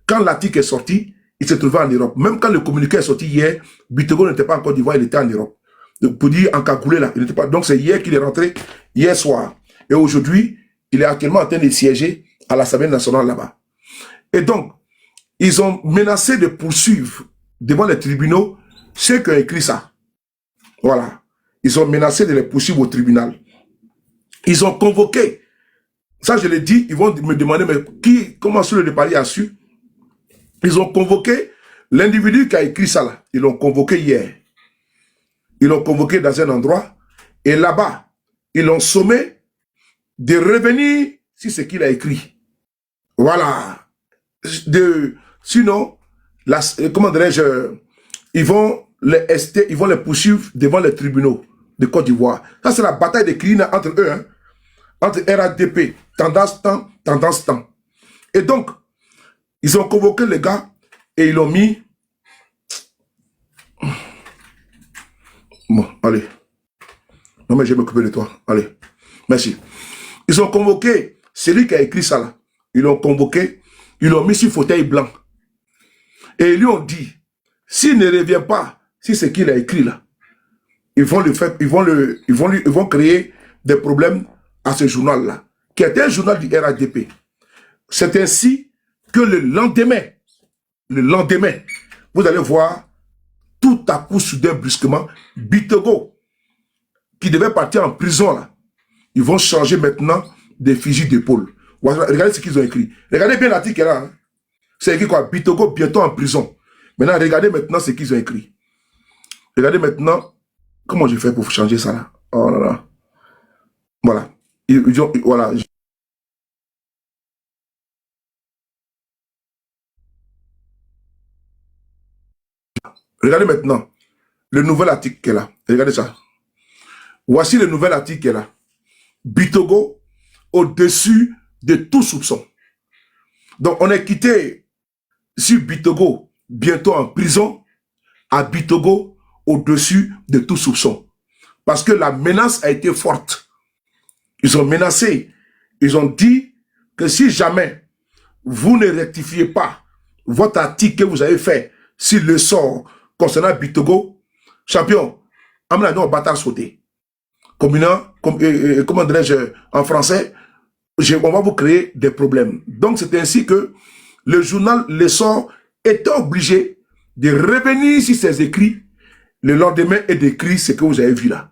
Quand l'article est sorti, il se trouvait en Europe. Même quand le communiqué est sorti hier, Bitogo n'était pas en Côte d'Ivoire, il était en Europe. Donc, pour dire encagoulé là, il n'était pas. Donc c'est hier qu'il est rentré, hier soir. Et aujourd'hui, il est actuellement en train de siéger à l'Assemblée nationale là-bas. Et donc, ils ont menacé de poursuivre devant les tribunaux ceux qui ont écrit ça. Voilà. Ils ont menacé de les poursuivre au tribunal. Ils ont convoqué. Ça, je l'ai dit, ils vont me demander, mais comment sur le Paris a su? Ils ont convoqué l'individu qui a écrit ça là. Ils l'ont convoqué hier. Ils l'ont convoqué dans un endroit. Et là-bas, ils l'ont sommé de revenir sur ce qu'il a écrit. Voilà. Sinon, comment dirais-je, ils vont les poursuivre devant les tribunaux de Côte d'Ivoire. Ça, c'est la bataille des cris entre eux, hein, entre RADP, tendance temps. Et donc, ils ont convoqué les gars et ils l'ont mis. Bon, allez. Non, mais je vais m'occuper de toi. Allez. Merci. Ils ont convoqué celui qui a écrit ça là. Ils l'ont convoqué. Ils l'ont mis sur fauteuil blanc. Et ils lui ont dit, s'il ne revient pas sur ce qu'il a écrit là, ils vont créer des problèmes à ce journal-là, qui était un journal du RADP. C'est ainsi que le lendemain, vous allez voir, tout à coup, soudain, brusquement, Bitogo, qui devait partir en prison là, ils vont changer maintenant des fusils d'épaule. Regardez ce qu'ils ont écrit. Regardez bien l'article là. Hein. C'est écrit quoi? Bitogo bientôt en prison. Maintenant, regardez maintenant ce qu'ils ont écrit. Regardez maintenant comment j'ai fait pour changer ça là. Oh là là. Voilà. Voilà. Regardez maintenant le nouvel article qui est là. Regardez ça. Voici le nouvel article qui est là. Bitogo au-dessus de tout soupçon. Donc, on est quitté sur Bitogo, bientôt en prison, à Bitogo, au-dessus de tout soupçon. Parce que la menace a été forte. Ils ont menacé. Ils ont dit que si jamais vous ne rectifiez pas votre article que vous avez fait sur le sort concernant Bitogo, champion, amenez nous au bâtard sauté. Comment dirais-je en français, on va vous créer des problèmes. Donc, c'est ainsi que le journal Le Sort était obligé de revenir sur ses écrits le lendemain et d'écrire ce que vous avez vu là.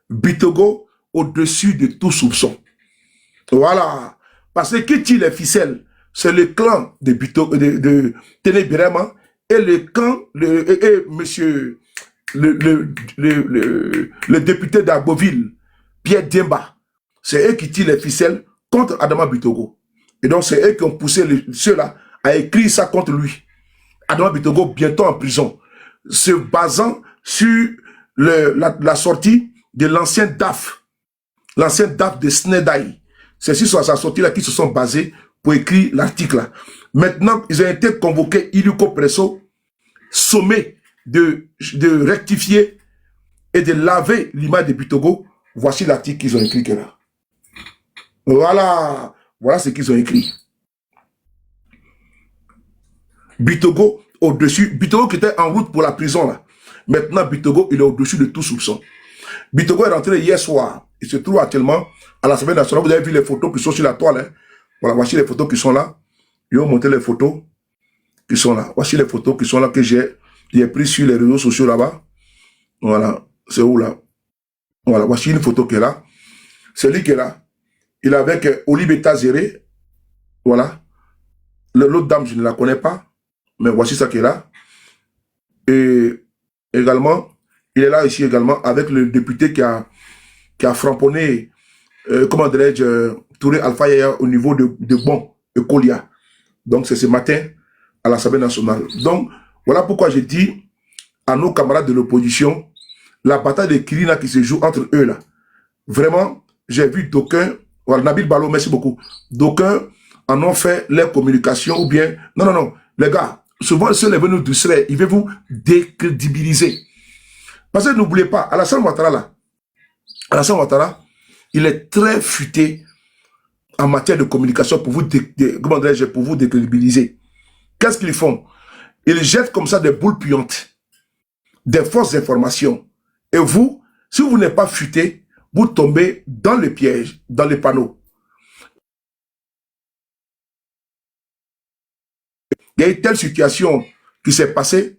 Bitogo au-dessus de tout soupçon. Voilà. Parce que qui tire les ficelles, c'est le clan de Bitogo, de Ténébrema et le clan, monsieur, le député d'Arboville, Pierre Diemba. C'est eux qui tirent les ficelles contre Adama Bitogo. Et donc, c'est eux qui ont poussé ceux-là à écrire ça contre lui. Adama Bitogo bientôt en prison, se basant sur la sortie de l'ancien DAF de Snedai. C'est sur sa sortie-là qu'ils se sont basés pour écrire l'article là. Maintenant, ils ont été convoqués, Iluko Presso, sommés de rectifier et de laver l'image de Bitogo. Voici l'article qu'ils ont écrit là. Voilà. Voilà ce qu'ils ont écrit. Bitogo au-dessus. Bitogo qui était en route pour la prison là. Maintenant, Bitogo, il est au-dessus de tout soupçon. Bitogo est rentré hier soir. Il se trouve actuellement à l'Assemblée nationale. Vous avez vu les photos qui sont sur la toile. Hein? Voilà, voici les photos qui sont là. Ils ont montré les photos qui sont là. Voici les photos qui sont là que j'ai prises sur les réseaux sociaux là-bas. Voilà. C'est où là? Voilà, voici une photo qui est là. C'est lui qui est là. Il est avec Olibeta Zéré. Voilà. L'autre dame, je ne la connais pas. Mais voici ça qui est là. Et également, il est là ici également avec le député qui a framponné, comment dirais-je, Touré Alpha Yaya au niveau de Bon, de Kolia. Donc c'est ce matin à l'Assemblée nationale. Donc voilà pourquoi j'ai dit à nos camarades de l'opposition, la bataille de Kirina qui se joue entre eux là. Vraiment, j'ai vu d'aucuns, voilà, Nabil Balo, merci beaucoup, d'aucuns en ont fait leur communication ou bien, non, les gars, souvent ceux les venus d'Israël, ils veulent vous décrédibiliser. Parce que n'oubliez pas, Alassane Ouattara là, Alassane Ouattara, il est très futé en matière de communication pour vous, comment dirais-je, pour vous décrédibiliser. Qu'est-ce qu'ils font? Ils jettent comme ça des boules puantes, des fausses informations. Et vous, si vous n'êtes pas futé, vous tombez dans le piège, dans les panneaux. Il y a eu telle situation qui s'est passée,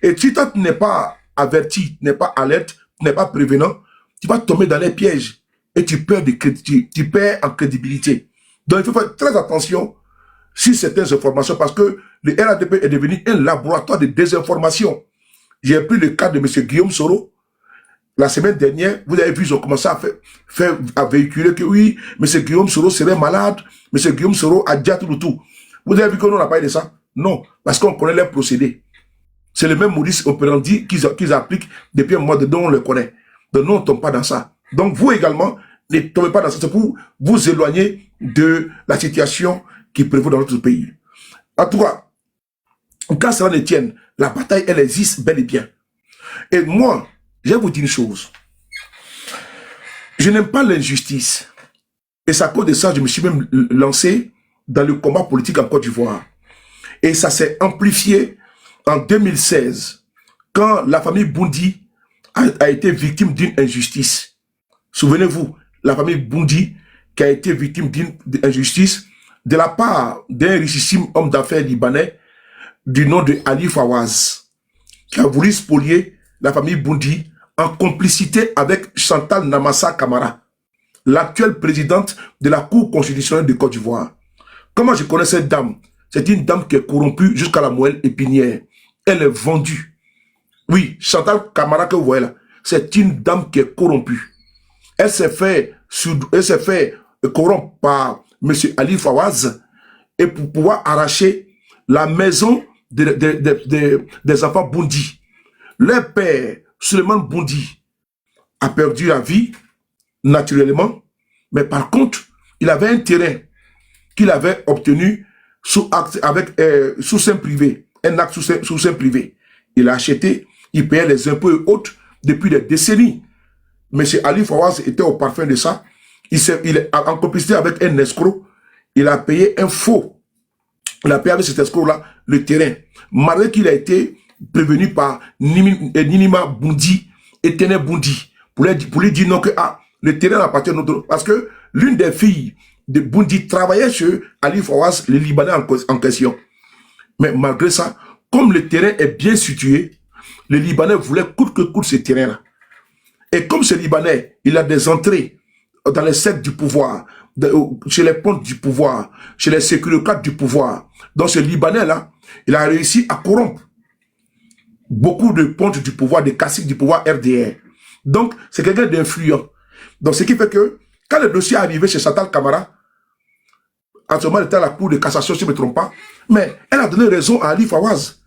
et si toi tu n'es pas averti, tu n'es pas alerte, tu n'es pas prévenant, tu vas tomber dans les pièges et tu perds en crédibilité. Donc il faut faire très attention sur certaines informations parce que le RADP est devenu un laboratoire de désinformation. J'ai pris le cas de M. Guillaume Soro. La semaine dernière, vous avez vu, ils ont commencé à véhiculer que oui, M. Guillaume Soro serait malade, M. Guillaume Soro a déjà tout. Vous avez vu qu'on n'a pas de ça? Non, parce qu'on connaît les procédés. C'est le même modus operandi qu'ils appliquent depuis un mois de dont on le connaît. Donc nous, on ne tombe pas dans ça. Donc vous également, ne tombez pas dans ça. C'est pour vous éloigner de la situation qui prévaut dans notre pays. En tout cas, quand cela ne tienne, la bataille, elle existe bel et bien. Et moi, je vais vous dire une chose. Je n'aime pas l'injustice. Et c'est à cause de ça, je me suis même lancé dans le combat politique en Côte d'Ivoire. Et ça s'est amplifié en 2016, quand la famille Boundi a été victime d'une injustice. Souvenez-vous, la famille Boundi qui a été victime d'une injustice de la part d'un richissime homme d'affaires libanais du nom de Ali Fawaz, qui a voulu spolier la famille Boundi en complicité avec Chantal Namassa Camara, l'actuelle présidente de la Cour constitutionnelle de Côte d'Ivoire. Comment je connais cette dame? C'est une dame qui est corrompue jusqu'à la moelle épinière. Elle est vendue. Oui, Chantal Camara que vous voyez là, c'est une dame qui est corrompue. Elle s'est fait corrompre par M. Ali Fawaz et pour pouvoir arracher la maison des enfants Boundi. Leur père, Suleiman Boundi, a perdu la vie, naturellement, mais par contre, il avait un terrain qu'il avait obtenu sous seing privé, un acte sous seing privé. Il a acheté, il payait les impôts et autres depuis des décennies. M. Ali Fawaz était au parfum de ça. En complicité avec un escroc, il a payé un faux. Il a payé avec cet escroc-là le terrain. Malgré qu'il a été prévenu par Ninima Boundi et Téné Boundi pour lui dire non que le terrain appartient à notre... Parce que l'une des filles de Boundi travaillait chez Ali Fawaz, le Libanais en question. Mais malgré ça, comme le terrain est bien situé, le Libanais voulait coûte que coûte ce terrain-là. Et comme ce Libanais, il a des entrées dans les sectes du pouvoir, chez les pontes du pouvoir, chez les sécurocrates du pouvoir. Donc ce Libanais-là, il a réussi à corrompre beaucoup de pontes du pouvoir, des caciques du pouvoir RDR. Donc c'est quelqu'un d'influent. Donc ce qui fait que, quand le dossier est arrivé chez Chantal Camara, en ce moment, elle était à la cour de cassation, si je ne me trompe pas, mais elle a donné raison à Ali Fawaz.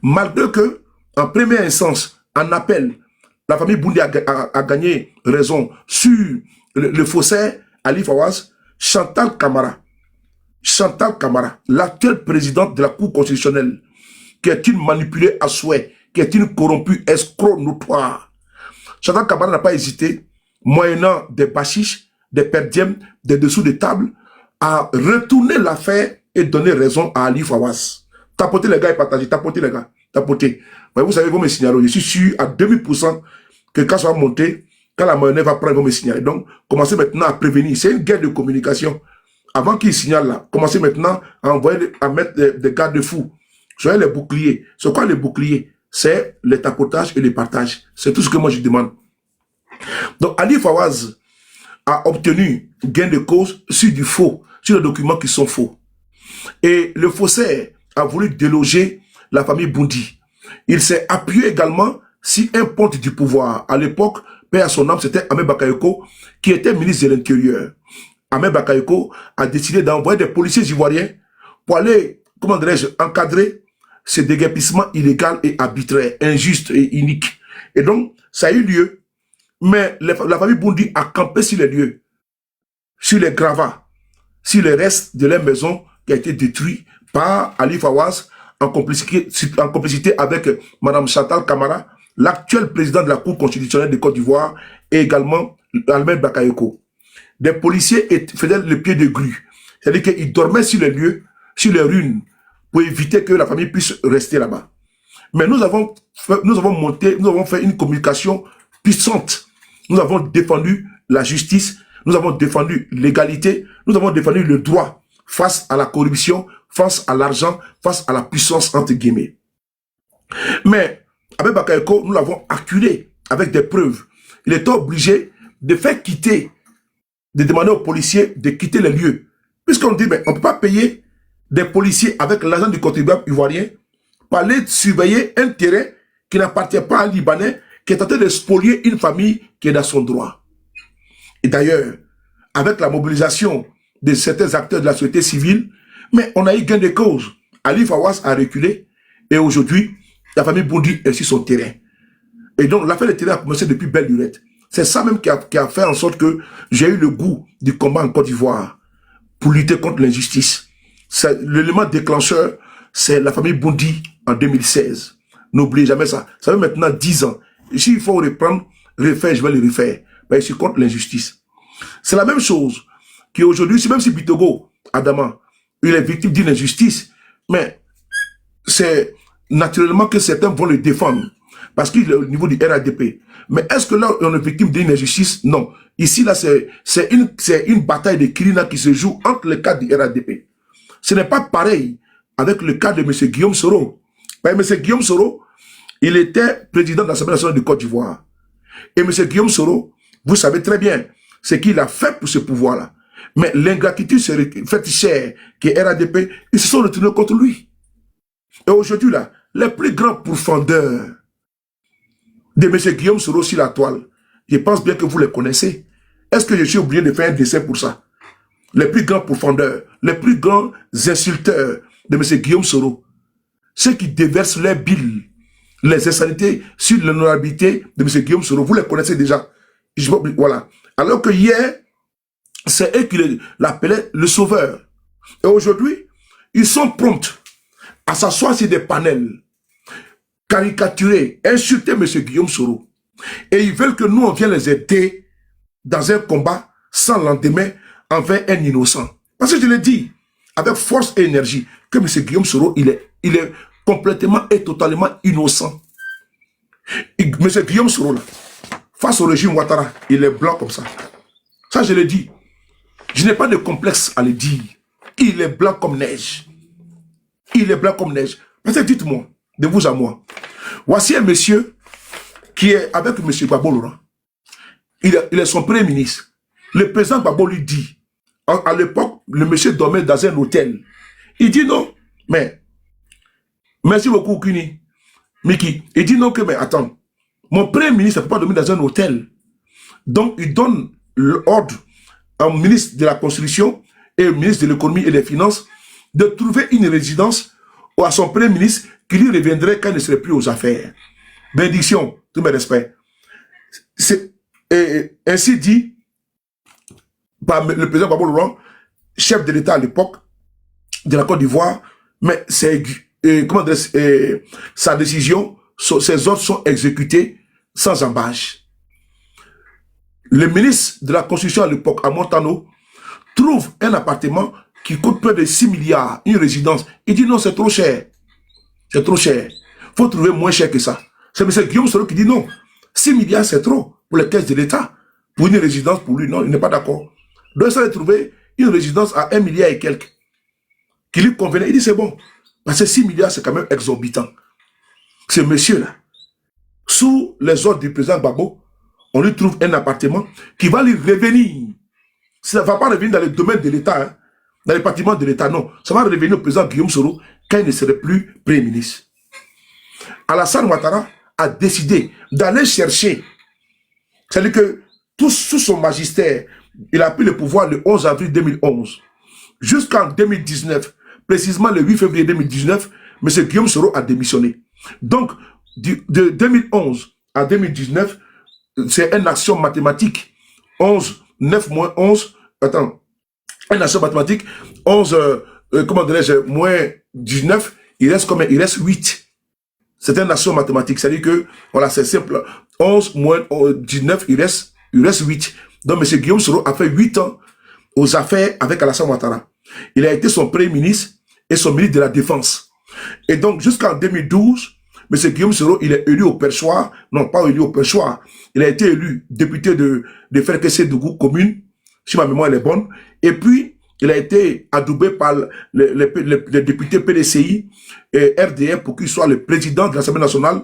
Malgré que, en première instance, en appel, la famille Boundi a gagné raison sur le faussaire Ali Fawaz, Chantal Camara, l'actuelle présidente de la Cour constitutionnelle, qui est une manipulée à souhait, qui est une corrompue escroc notoire. Chantal Camara n'a pas hésité, moyennant des bachiches, des perdièmes, des dessous de table, à retourner l'affaire et donner raison à Ali Fawaz. Tapotez les gars et partagez, tapotez les gars, tapotez. Mais vous savez, vous me signalez, je suis sûr à 2000% que quand ça va monter, quand la monnaie va prendre, vous me signaler. Donc, commencez maintenant à prévenir. C'est une guerre de communication. Avant qu'ils signalent là, commencez maintenant à envoyer, à mettre des garde-fous. Soyez les boucliers. C'est quoi les boucliers? C'est les tapotages et les partages. C'est tout ce que moi je demande. Donc, Ali Fawaz a obtenu gain de cause sur du faux, sur les documents qui sont faux. Et le faussaire a voulu déloger la famille Boundi. Il s'est appuyé également sur un ponte du pouvoir. À l'époque, père à son âme, c'était Ahmed Bakayoko, qui était ministre de l'Intérieur. Ahmed Bakayoko a décidé d'envoyer des policiers ivoiriens pour aller, comment dirais-je, encadrer ce déguerpissement illégal et arbitraire, injuste et inique. Et donc, ça a eu lieu. Mais la famille Boundi a campé sur les lieux, sur les gravats, sur les restes de leur maison qui a été détruit par Ali Fawaz en complicité avec Mme Chantal Camara, l'actuelle présidente de la Cour constitutionnelle de Côte d'Ivoire, et également Ahmed Bakayoko. Des policiers faisaient le pied de grue. C'est-à-dire qu'ils dormaient sur les lieux, sur les ruines, pour éviter que la famille puisse rester là-bas. Mais nous avons fait une communication puissante. Nous avons défendu la justice, nous avons défendu l'égalité, nous avons défendu le droit face à la corruption, face à l'argent, face à la puissance entre guillemets. Mais avec Bakayoko, nous l'avons acculé avec des preuves. Il était obligé de faire quitter, de demander aux policiers de quitter les lieux. Puisqu'on dit, mais on ne peut pas payer des policiers avec l'argent du contribuable ivoirien pour aller surveiller un terrain qui n'appartient pas à un Libanais, qui est en train de spolier une famille qui est dans son droit. Et d'ailleurs, avec la mobilisation de certains acteurs de la société civile, mais on a eu gain de cause. Ali Fawaz a reculé et aujourd'hui, la famille Boundi est sur son terrain. Et donc, l'affaire du terrain a commencé depuis belle lurette. C'est ça même qui a fait en sorte que j'ai eu le goût du combat en Côte d'Ivoire pour lutter contre l'injustice. L'élément déclencheur, c'est la famille Boundi en 2016. N'oubliez jamais ça. Ça fait maintenant 10 ans. Et s'il faut reprendre, refaire, je vais le refaire. Mais je suis contre l'injustice. C'est la même chose qu'aujourd'hui, même si Bitogo, Adama, il est victime d'une injustice, mais c'est naturellement que certains vont le défendre. Parce qu'il est au niveau du RADP. Mais est-ce que là, on est victime d'une injustice? Non. Ici, là, c'est une bataille de Kirina qui se joue entre les cas du RADP. Ce n'est pas pareil avec le cas de M. Guillaume Soro. M. Guillaume Soro, il était président de l'Assemblée nationale de Côte d'Ivoire. Et M. Guillaume Soro, vous savez très bien ce qu'il a fait pour ce pouvoir-là. Mais l'ingratitude fétichère qui est RADP, ils se sont retournés contre lui. Et aujourd'hui, là, les plus grands pourfendeurs de M. Guillaume Soro sur la toile, je pense bien que vous les connaissez. Est-ce que je suis obligé de faire un dessin pour ça? Les plus grands pourfendeurs, les plus grands insulteurs de M. Guillaume Soro, ceux qui déversent les billes, les insanités sur l'honorabilité de M. Guillaume Soro, vous les connaissez déjà. Voilà. Alors que hier, c'est eux qui l'appelaient le sauveur. Et aujourd'hui, ils sont prompts à s'asseoir sur des panels, caricaturer, insulter M. Guillaume Soro. Et ils veulent que nous, on vienne les aider dans un combat sans lendemain envers un innocent. Parce que je l'ai dit, avec force et énergie, que M. Guillaume Soro, il est complètement et totalement innocent. M. Guillaume Soro, là, face au régime Ouattara, il est blanc comme ça. Ça, je l'ai dit. Je n'ai pas de complexe à le dire. Il est blanc comme neige. Il est blanc comme neige. Parce que dites-moi, de vous à moi, voici un monsieur qui est avec M. Gbagbo Laurent. Il est son premier ministre. Le président Gbagbo lui dit, à l'époque, le monsieur dormait dans un hôtel. Il dit non, mais, merci beaucoup, Kuni, Miki. Il dit non, que, mais attends, mon premier ministre ne peut pas dormir dans un hôtel. Donc, il donne l'ordre au ministre de la Construction et au ministre de l'Économie et des Finances de trouver une résidence à son premier ministre qui lui reviendrait quand il ne serait plus aux affaires. Bénédiction, tous mes respects. Ainsi dit par le président Gbagbo Laurent, chef de l'État à l'époque de la Côte d'Ivoire, mais sa décision, ses ordres sont exécutés sans embâche. Le ministre de la Constitution à l'époque, à Montano, trouve un appartement qui coûte près de 6 milliards, une résidence. Il dit non, c'est trop cher. C'est trop cher. Il faut trouver moins cher que ça. C'est M. Guillaume Soro qui dit non. 6 milliards, c'est trop pour les caisses de l'État. Pour une résidence, pour lui, non, il n'est pas d'accord. Donc, il allait trouver une résidence à 1 milliard et quelques qui lui convenait. Il dit c'est bon. Parce que 6 milliards, c'est quand même exorbitant. Ce monsieur-là, sous les ordres du président Gbagbo, on lui trouve un appartement qui va lui revenir. Ça ne va pas revenir dans le domaine de l'État, hein, dans les bâtiments de l'État, non. Ça va revenir au président Guillaume Soro quand il ne serait plus Premier ministre. Alassane Ouattara a décidé d'aller chercher. C'est-à-dire que sous son magistère, il a pris le pouvoir le 11 avril 2011. Jusqu'en 2019, précisément le 8 février 2019, M. Guillaume Soro a démissionné. Donc, de 2011 à 2019, c'est une action mathématique. 11, 9 moins 11, attends, une action mathématique, 11, comment dirais-je, moins 19, il reste combien? Il reste 8. C'est une action mathématique, c'est-à-dire que, voilà, c'est simple. 11 moins 19, il reste 8. Donc, M. Guillaume Soro a fait 8 ans aux affaires avec Alassane Ouattara. Il a été son premier ministre et son ministre de la Défense. Et donc, jusqu'en 2012, M. Guillaume Soro, il est élu au perchoir, non pas élu au perchoir, il a été élu député de Ferkessé-Dougou commune, si ma mémoire est bonne, et puis il a été adoubé par les députés PDCI et RDR pour qu'il soit le président de l'Assemblée nationale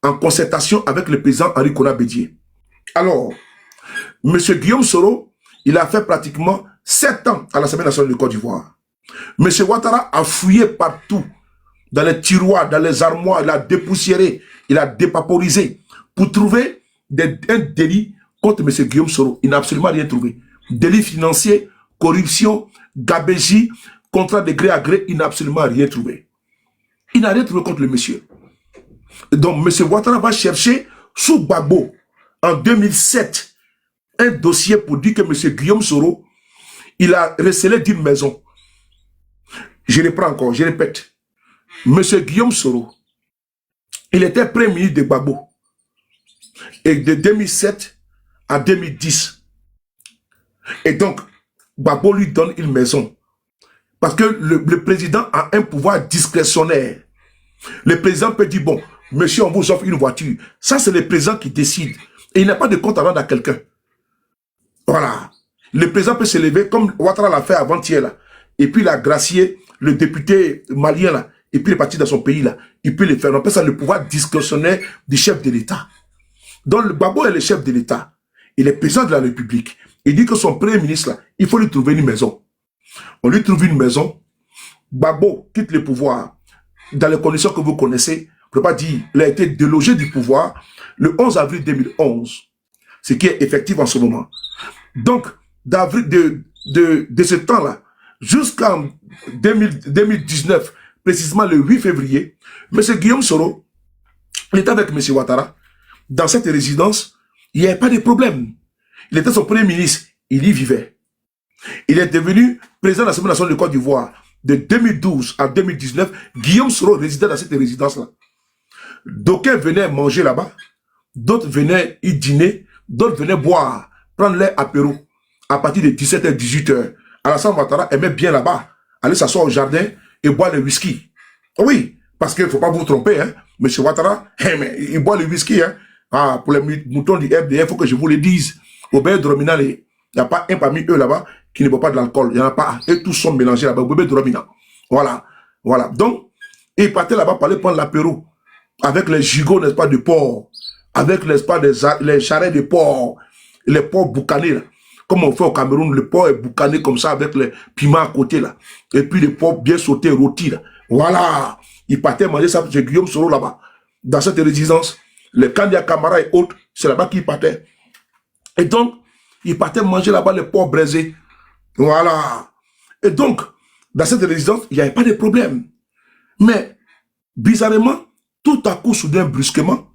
en concertation avec le président Henri Konan Bédié. Alors, M. Guillaume Soro, il a fait pratiquement 7 ans à l'Assemblée nationale de Côte d'Ivoire. M. Ouattara a fouillé partout, dans les tiroirs, dans les armoires, il a dépoussiéré, il a dépaporisé pour trouver un délit contre M. Guillaume Soro. Il n'a absolument rien trouvé. Délit financier, corruption, gabégie, contrat de gré à gré, il n'a absolument rien trouvé. Il n'a rien trouvé contre le monsieur. Donc, M. Ouattara va chercher sous Gbagbo, en 2007, un dossier pour dire que M. Guillaume Soro, il a recelé d'une maison. Je reprends encore, je répète. M. Guillaume Soro, il était premier ministre de Gbagbo. Et de 2007 à 2010. Et donc, Gbagbo lui donne une maison. Parce que le président a un pouvoir discrétionnaire. Le président peut dire, bon, monsieur, on vous offre une voiture. Ça, c'est le président qui décide. Et il n'a pas de compte à rendre à quelqu'un. Voilà. Le président peut se lever, comme Ouattara l'a fait avant-hier, là. Et puis il a gracié le député malien, là. Et puis il est parti dans son pays, là. Il peut le faire. On appelle ça le pouvoir discrétionnaire du chef de l'État. Donc, le Gbagbo est le chef de l'État. Il est président de la République. Il dit que son premier ministre, là, il faut lui trouver une maison. On lui trouve une maison. Gbagbo quitte le pouvoir dans les conditions que vous connaissez. Je ne peux pas dire, il a été délogé du pouvoir le 11 avril 2011. Ce qui est effectif en ce moment. Donc, de ce temps-là, jusqu'en 2019, précisément le 8 février, M. Guillaume Soro, il était avec M. Ouattara. Dans cette résidence, il n'y avait pas de problème. Il était son premier ministre, il y vivait. Il est devenu président de l'Assemblée nationale de Côte d'Ivoire. De 2012 à 2019, Guillaume Soro résidait dans cette résidence-là. D'aucuns venaient manger là-bas, d'autres venaient y dîner, d'autres venaient boire, prendre leur apéro à partir de 17h, 18h. Alassane Ouattara aimait bien là-bas, aller s'asseoir au jardin et boire le whisky. Oui, parce qu'il ne faut pas vous tromper, hein. M. Ouattara, il boit le whisky, hein. Ah, pour les moutons du RDR, il faut que je vous le dise. Au bébé Dromina, il n'y a pas un parmi eux là-bas qui ne boit pas de l'alcool. Il n'y en a pas. Et tous sont mélangés là-bas. Au bébé Dromina. Voilà. Voilà. Donc, il partait là-bas pour aller prendre l'apéro. Avec les gigots, n'est-ce pas, de porc. Avec, n'est-ce pas, les charrettes de porc. Les porcs boucanés, là. Comme on fait au Cameroun, le porc est boucané comme ça avec les piments à côté, là. Et puis les porcs bien sautés, rôtis, là. Voilà. Il partait manger ça chez Guillaume Soro là-bas. Dans cette résidence. Les Kandia Camara et autres, c'est là-bas qu'il partait. Et donc, il partait manger là-bas les porcs braisés. Voilà. Et donc, dans cette résidence, il n'y avait pas de problème. Mais, bizarrement, tout à coup, soudain, brusquement,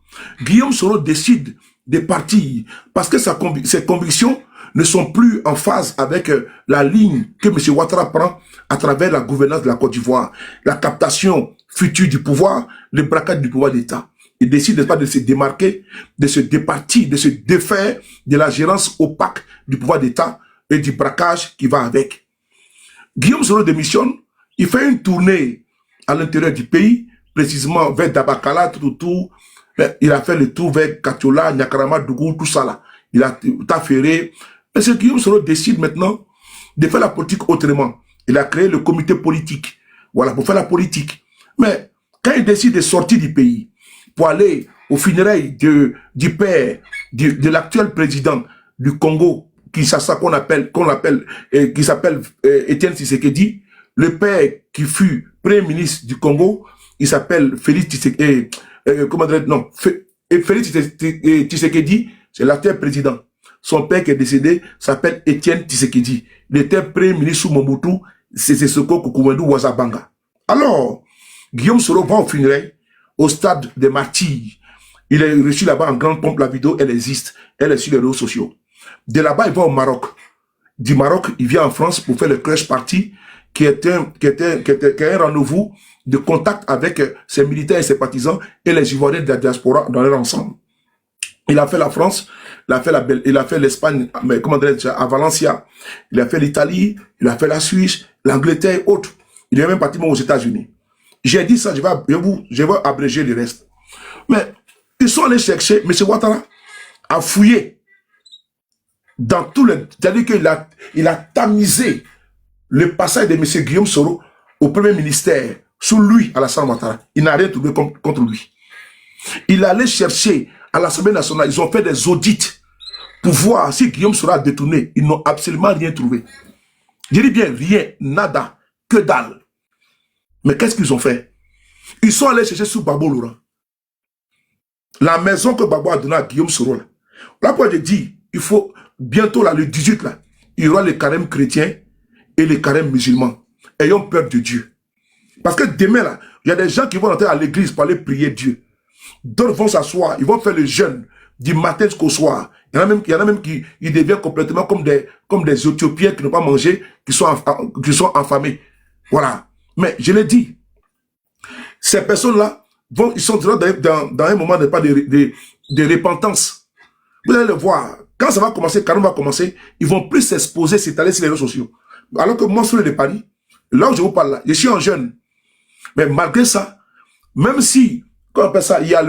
Guillaume Soro décide de partir parce que ses convictions ne sont plus en phase avec la ligne que M. Ouattara prend à travers la gouvernance de la Côte d'Ivoire, la captation future du pouvoir, le braquage du pouvoir d'État. Il décide pas de se démarquer, de se départir, de se défaire de la gérance opaque du pouvoir d'État et du braquage qui va avec. Guillaume Soro démissionne, il fait une tournée à l'intérieur du pays, précisément vers Dabakala, tout autour. Il a fait le tour vers Katiola, Nyakarama, Dougou, tout ça là. Il a affairé. Mais ce Guillaume Soro décide maintenant de faire la politique autrement. Il a créé le comité politique. Voilà, pour faire la politique. Mais quand il décide de sortir du pays, pour aller aux funérailles du père de l'actuel président du Congo, qui s'appelle Étienne Tshisekedi, le père qui fut premier ministre du Congo, il s'appelle Félix Tshisekedi, Félix Tshisekedi, c'est l'actuel président. Son père qui est décédé s'appelle Étienne Tshisekedi. Il était premier ministre sous Mobutu, c'est Seko Kukuwendu Wazabanga. Alors, Guillaume Soro va aux funérailles, au stade des martyrs. Il est reçu là-bas en grande pompe, la vidéo, elle existe. Elle est sur les réseaux sociaux. De là-bas, il va au Maroc. Du Maroc, il vient en France pour faire le crash party, qui est un rendez-vous de contact avec ses militaires et ses partisans et les Ivoiriens de la diaspora dans leur ensemble. Il a fait la France, il a fait l'Espagne, à Valencia. Il a fait l'Italie, il a fait la Suisse, l'Angleterre et autres. Il est même parti aux États-Unis. J'ai dit ça, je vais abréger le reste. Mais ils sont allés chercher M. Ouattara à fouiller dans tout le... C'est-à-dire qu'il a tamisé le passage de M. Guillaume Soro au premier ministère, sous lui, Alassane Ouattara. Il n'a rien trouvé contre lui. Il allait chercher à l'Assemblée nationale, ils ont fait des audits pour voir si Guillaume Soro a détourné. Ils n'ont absolument rien trouvé. Je dis bien rien, nada, que dalle. Mais qu'est-ce qu'ils ont fait? Ils sont allés chercher sous Babo Laurent. La maison que Babo a donnée à Guillaume Soro. Là, pourquoi je dis, il faut bientôt, là, le 18, là, il y aura les carèmes chrétiens et les carèmes musulmans. Ayons peur de Dieu. Parce que demain, là, il y a des gens qui vont entrer à l'église pour aller prier Dieu. D'autres vont s'asseoir, ils vont faire le jeûne du matin jusqu'au soir. Il y en a même qui ils deviennent complètement comme des Éthiopiens qui n'ont pas mangé, qui sont affamés. Voilà. Mais je l'ai dit, ces personnes-là, ils sont dans un moment de repentance. Vous allez le voir. Quand ça va commencer, quand on va commencer, ils vont plus s'exposer, s'étaler sur les réseaux sociaux. Alors que moi, sur le Paris, là où je vous parle là, je suis en jeune. Mais malgré ça, même si, comment on appelle ça, il y a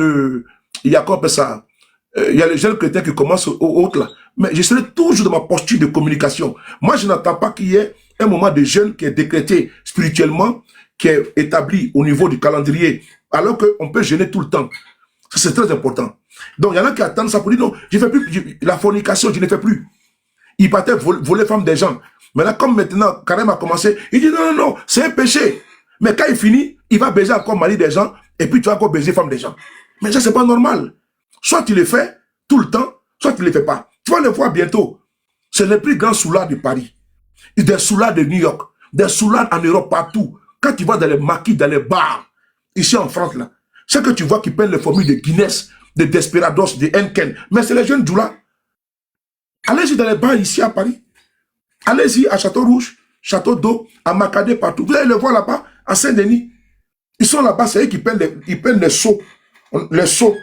les jeunes chrétiens qui commencent autres là. Mais je serai toujours dans ma posture de communication. Moi, je n'entends pas qu'il y ait un moment de jeûne qui est décrété spirituellement, qui est établi au niveau du calendrier, alors qu'on peut jeûner tout le temps. Ça, c'est très important. Donc, il y en a qui attendent ça pour dire non, je ne fais plus la fornication, je ne fais plus. Il partait voler femmes des gens. Mais là, comme maintenant, Karim a commencé, il dit non, c'est un péché. Mais quand il finit, il va baiser encore mari des gens, et puis tu vas encore baiser femme des gens. Mais ça, c'est pas normal. Soit tu le fais tout le temps, soit tu ne le fais pas. Tu vas le voir bientôt. C'est les plus grands soulards de Paris. Des soulards de New York, des soulards en Europe, partout. Quand tu vas dans les maquis, dans les bars, ici en France, là, c'est que tu vois qu'ils prennent les formules de Guinness, de Desperados, de Henken. Mais c'est les jeunes Djoula. Allez-y dans les bars ici à Paris. Allez-y à Château-Rouge, Château d'Eau, à Macadé, partout. Vous allez le voir là-bas, à Saint-Denis. Ils sont là-bas, c'est eux qui prennent les seaux. Les seaux.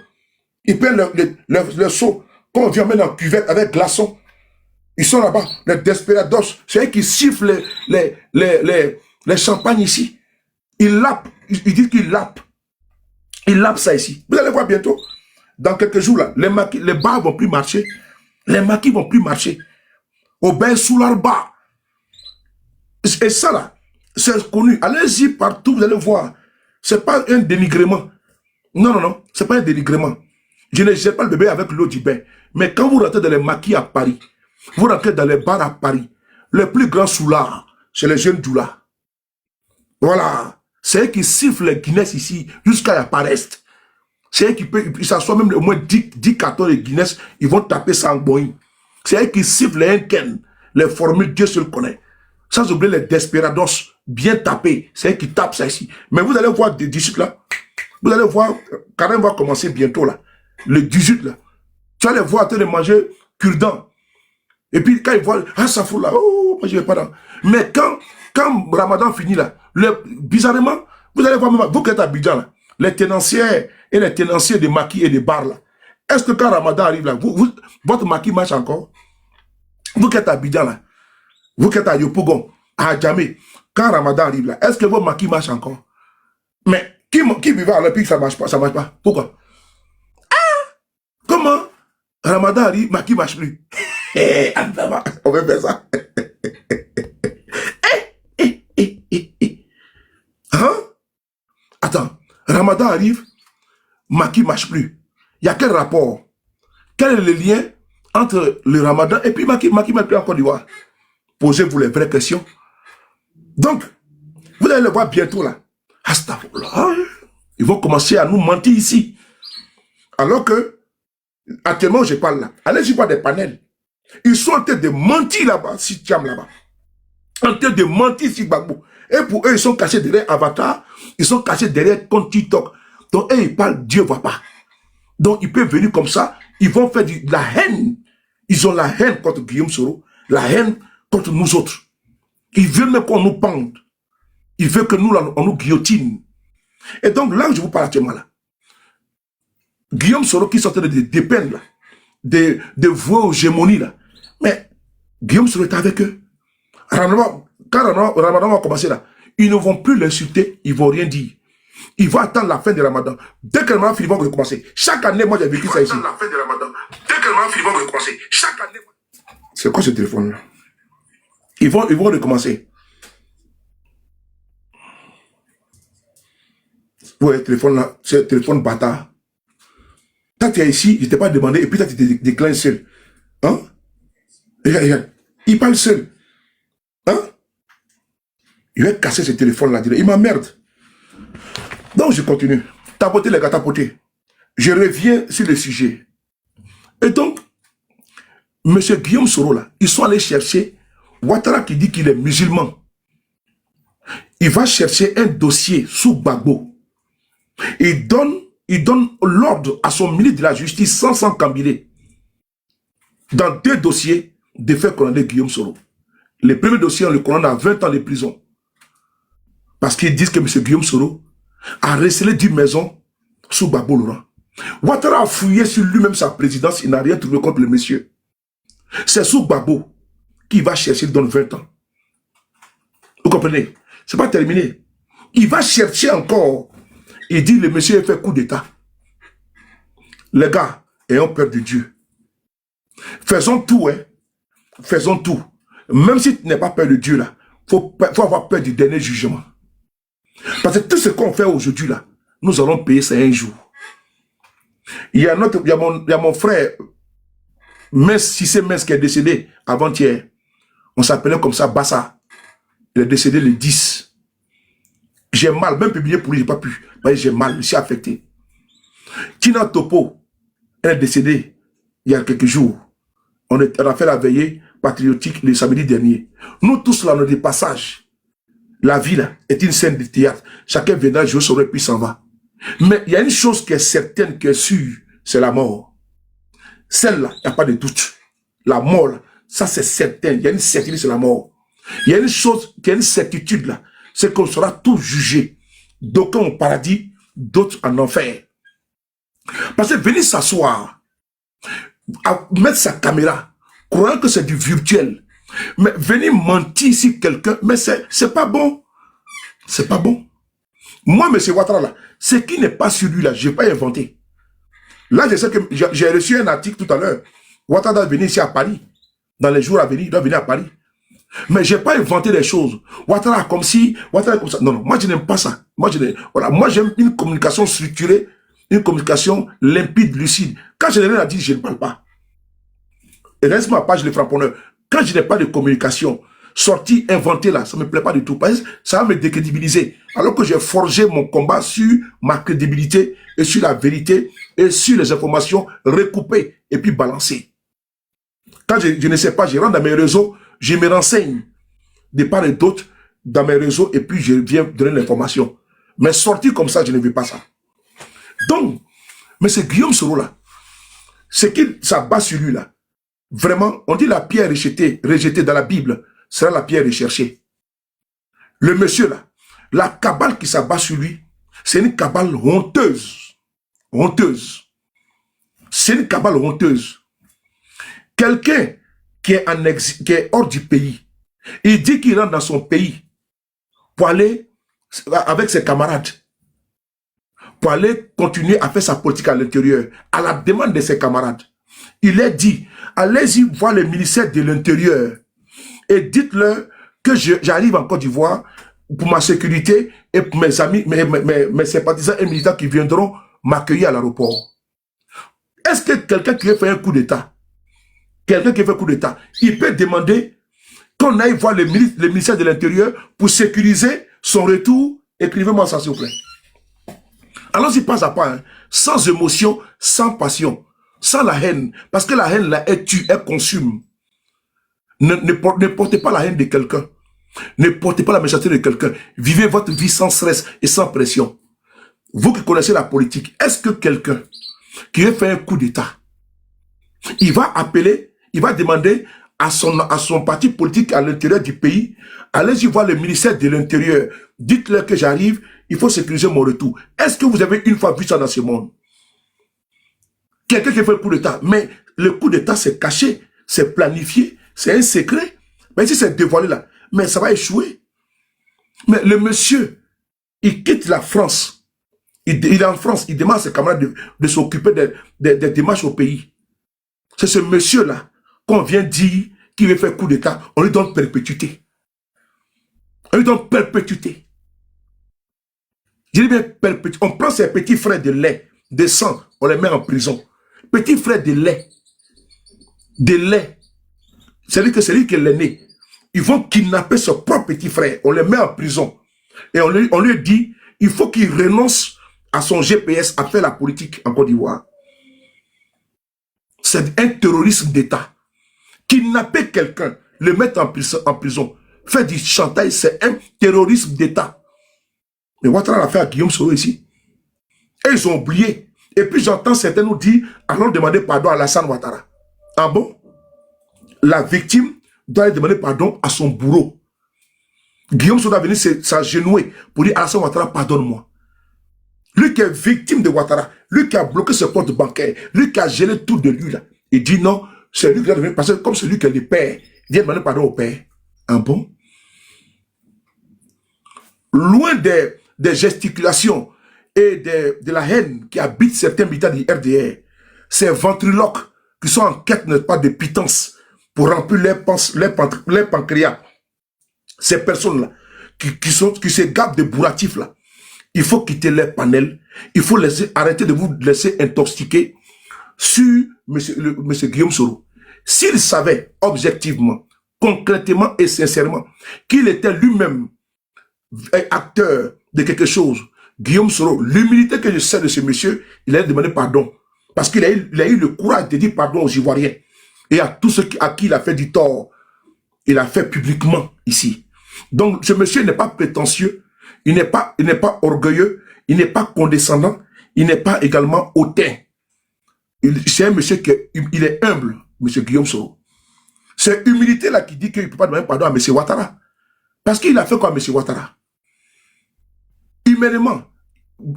Ils prennent les seaux. Quand on vient mettre en cuvette avec glaçons. Ils sont là-bas, les Desperados. C'est eux qui sifflent les champagnes ici. Ils lapent. Ils disent qu'ils lapent. Ils lapent ça ici. Vous allez voir bientôt. Dans quelques jours, là, les bars vont plus marcher. Les maquis vont plus marcher. Au bain sous l'arbre. Et ça, là, c'est connu. Allez-y partout, vous allez voir. C'est pas un dénigrement. Non, c'est pas un dénigrement. Je ne jette pas le bébé avec l'eau du bain. Mais quand vous rentrez dans les maquis à Paris, vous rentrez dans les bars à Paris, le plus grand soulard, c'est les jeunes Djoula. Voilà. C'est eux qui sifflent les Guinness ici, jusqu'à apparaître. C'est eux qui s'assoient même au moins 10 cartons de Guinness, ils vont taper ça en boing. C'est eux qui sifflent les Henken, les formules, Dieu seul connaît. Sans oublier les Desperados, bien tapés. C'est eux qui tapent ça ici. Mais vous allez voir des 18 là. Vous allez voir, Karim va commencer bientôt là. Le 18 là. Tu vas les voir en train de manger cure-dent. Et puis quand ils voient, ah ça fout là, oh, moi je vais pas là. Mais quand Ramadan finit là, bizarrement, vous allez voir, vous qui êtes à Abidjan là, les tenanciers et les tenanciers de maquis et de bars là. Est-ce que quand Ramadan arrive là, votre maquis marche encore? Vous qui êtes à Abidjan là, vous qui êtes à Yopougon, à Djamé, quand Ramadan arrive là, est-ce que vos maquis marchent encore? Mais qui vivait à l'Olympique, ça marche pas. Pourquoi? Ah! Comment? Ramadan arrive, maquis marche plus. On va faire ça. Hein? Attends, Ramadan arrive, maquis marche plus. Il y a quel rapport? Quel est le lien entre le Ramadan et puis maquis marche plus en Côte d'Ivoire? Posez-vous les vraies questions. Donc, vous allez le voir bientôt là. Astagfirullah. Ils vont commencer à nous mentir ici. Alors que, actuellement, je parle là. Allez-y voir des panels. Ils sont en train de mentir là-bas, si Thiam là-bas. En train de mentir si Gbagbo. Et pour eux, ils sont cachés derrière Avatar. Ils sont cachés derrière compte TikTok. Donc, eux, ils parlent, Dieu ne voit pas. Donc, ils peuvent venir comme ça. Ils vont faire de la haine. Ils ont la haine contre Guillaume Soro. La haine contre nous autres. Ils veulent même qu'on nous pende. Ils veulent que nous, là, on nous guillotine. Et donc, là où je vous parle actuellement, là, Guillaume Soro qui sortait de dépeindre, là, de voix aux gémonies, là. Mais Guillaume Soro était avec eux. Quand Ramadan va commencer, là, Ils ne vont plus l'insulter, ils ne vont rien dire. Ils vont attendre la fin de Ramadan. Dès que le Ramadan finit, ils vont recommencer. Chaque année, moi j'ai vécu ça ici. La fin de Ramadan. Dès que le Ramadan finit, ils vont recommencer. Chaque année. C'est quoi ce téléphone-là? Ils vont recommencer. Ouais, téléphone là, c'est un téléphone bâtard. Quand tu es ici, je ne t'ai pas demandé, et puis toi tu te déclines seul. Hein? Regarde. Il parle seul. Hein? Il va casser ce téléphone-là. Il m'emmerde. Donc je continue. Tapoter les gars, tapoter. Je reviens sur le sujet. Et donc, M. Guillaume Soro, là, ils sont allés chercher Ouattara qui dit qu'il est musulman. Il va chercher un dossier sous Gbagbo. Il donne l'ordre à son ministre de la Justice sans Kambile. Dans 2 dossiers de faire condamner Guillaume Soro. Le premier dossier, on le condamne à 20 ans de prison. Parce qu'ils disent que M. Guillaume Soro a recelé 10 maisons sous Gbagbo Laurent. Ouattara a fouillé sur lui-même sa présidence, il n'a rien trouvé contre le monsieur. C'est sous Gbagbo qu'il va chercher, il donne 20 ans. Vous comprenez? C'est pas terminé. Il va chercher encore. Il dit le monsieur a fait coup d'état. Les gars, ayons peur de Dieu. Faisons tout, hein. Faisons tout. Même si tu n'as pas peur de Dieu, là, faut avoir peur du dernier jugement. Parce que tout ce qu'on fait aujourd'hui, là, nous allons payer ça un jour. Il y a mon frère, Sissé Mens, qui est décédé avant-hier. On s'appelait comme ça Bassa. Il est décédé le 10. J'ai mal, même publié pour lui, j'ai pas pu. J'ai mal, je suis affecté. Tina Topo, elle est décédée il y a quelques jours. On a fait la veillée patriotique le samedi dernier. Nous tous là, on a des passages. La vie là est une scène de théâtre. Chacun viendra jouer son rôle puis s'en va. Mais il y a une chose qui est certaine, qui est sûre, c'est la mort. Celle-là, il n'y a pas de doute. La mort, là, ça c'est certain. Il y a une certitude, c'est la mort. Il y a une chose qui est une certitude là, c'est qu'on sera tous jugés. D'aucuns au paradis, d'autres en enfer. Parce que venir s'asseoir, mettre sa caméra, croyant que c'est du virtuel, mais venir mentir sur quelqu'un, mais c'est pas bon. C'est pas bon. Moi, M. Ouattara, là, ce qui n'est pas sur lui, là, je n'ai pas inventé. Là, je sais que j'ai reçu un article tout à l'heure. Ouattara doit venir ici à Paris. Dans les jours à venir, il doit venir à Paris. Mais je n'ai pas inventé des choses. Ouattara comme si, Ouattara comme ça. Non, non, moi je n'aime pas ça. Moi j'aime une communication structurée, une communication limpide, lucide. Quand je n'ai rien à dire, je ne parle pas. Et reste ma page, les frapponneurs. Quand je n'ai pas de communication, sortie, inventée là, ça ne me plaît pas du tout. Parce que ça va me décrédibiliser. Alors que j'ai forgé mon combat sur ma crédibilité et sur la vérité et sur les informations recoupées et puis balancées. Quand je ne sais pas, je rentre dans mes réseaux, je me renseigne de part et d'autre dans mes réseaux et puis je viens donner l'information. Mais sortir comme ça, je ne veux pas ça. Donc, mais c'est Guillaume Soro là, c'est qu'il s'abat sur lui là. Vraiment, on dit la pierre rejetée dans la Bible sera la pierre recherchée. Le monsieur là, la cabale qui s'abat sur lui, c'est une cabale honteuse. Honteuse. C'est une cabale honteuse. Quelqu'un qui est hors du pays, il dit qu'il rentre dans son pays pour aller avec ses camarades, pour aller continuer à faire sa politique à l'intérieur, à la demande de ses camarades. Il est dit, allez-y voir le ministère de l'Intérieur et dites-leur que j'arrive en Côte d'Ivoire pour ma sécurité et pour mes amis, mes sympathisants et militants qui viendront m'accueillir à l'aéroport. Est-ce que quelqu'un qui a fait un coup d'État, il peut demander qu'on aille voir le ministère de l'Intérieur pour sécuriser son retour? Écrivez-moi ça, s'il vous plaît. Allons-y pas à pas, hein, sans émotion, sans passion, sans la haine. Parce que la haine, là, elle tue, elle consume. Ne portez pas la haine de quelqu'un. Ne portez pas la méchanceté de quelqu'un. Vivez votre vie sans stress et sans pression. Vous qui connaissez la politique, est-ce que quelqu'un qui a fait un coup d'État, il va appeler, il va demander à son parti politique à l'intérieur du pays, allez-y voir le ministère de l'Intérieur, dites-leur que j'arrive, il faut sécuriser mon retour. Est-ce que vous avez une fois vu ça dans ce monde? Quelqu'un qui fait le coup d'État, mais le coup d'État c'est caché, c'est planifié, c'est un secret. Mais si c'est dévoilé là, mais ça va échouer. Mais le monsieur, il quitte la France. Il est en France, il demande à ses camarades de s'occuper des démarches au pays. C'est ce monsieur-là qu'on vient dire qu'il veut faire coup d'État. On lui donne perpétuité. On lui donne perpétuité. Je dis bien perpétuité. On prend ses petits frères de lait, de sang, on les met en prison. Petits frères de lait. De lait. C'est-à-dire que c'est lui qui est né. Ils vont kidnapper son propre petit frère. On les met en prison. Et on lui dit, il faut qu'il renonce à son GPS, à faire la politique en Côte d'Ivoire. C'est un terrorisme d'État. Kidnapper quelqu'un, le mettre en prison, faire du chantage, c'est un terrorisme d'État. Mais Ouattara l'a fait à Guillaume Soro ici. Et ils ont oublié. Et puis j'entends certains nous dire, allons demander pardon à Alassane Ouattara. Ah bon? La victime doit aller demander pardon à son bourreau. Guillaume Soro doit venir s'agenouiller pour dire Alassane Ouattara, pardonne-moi. Lui qui est victime de Ouattara, lui qui a bloqué ce compte bancaire, lui qui a gelé tout de lui là, il dit non, c'est lui qui doit devenir, parce que comme c'est lui qui est le père, il vient demander pardon au père. Ah bon? Loin des gesticulations et de la haine qui habite certains militants du RDR, ces ventriloques qui sont en quête, n'est-ce pas, de pitance pour remplir leur pancréas, ces personnes-là qui se gabent de bourratifs là, il faut quitter leur panel, il faut arrêter de vous laisser intoxiquer sur M. Guillaume Soro. S'il savait objectivement, concrètement et sincèrement qu'il était lui-même acteur de quelque chose, Guillaume Soro, l'humilité que je sais de ce monsieur, il a demandé pardon. Parce qu'il a eu le courage de dire pardon aux Ivoiriens et à tous ceux à qui il a fait du tort. Il a fait publiquement ici. Donc ce monsieur n'est pas prétentieux, il n'est pas orgueilleux, il n'est pas condescendant, il n'est pas également hautain. C'est un monsieur qui est humble, monsieur Guillaume Soro. C'est humilité-là qui dit qu'il ne peut pas demander pardon à monsieur Ouattara. Parce qu'il a fait quoi, monsieur Ouattara? Humainement.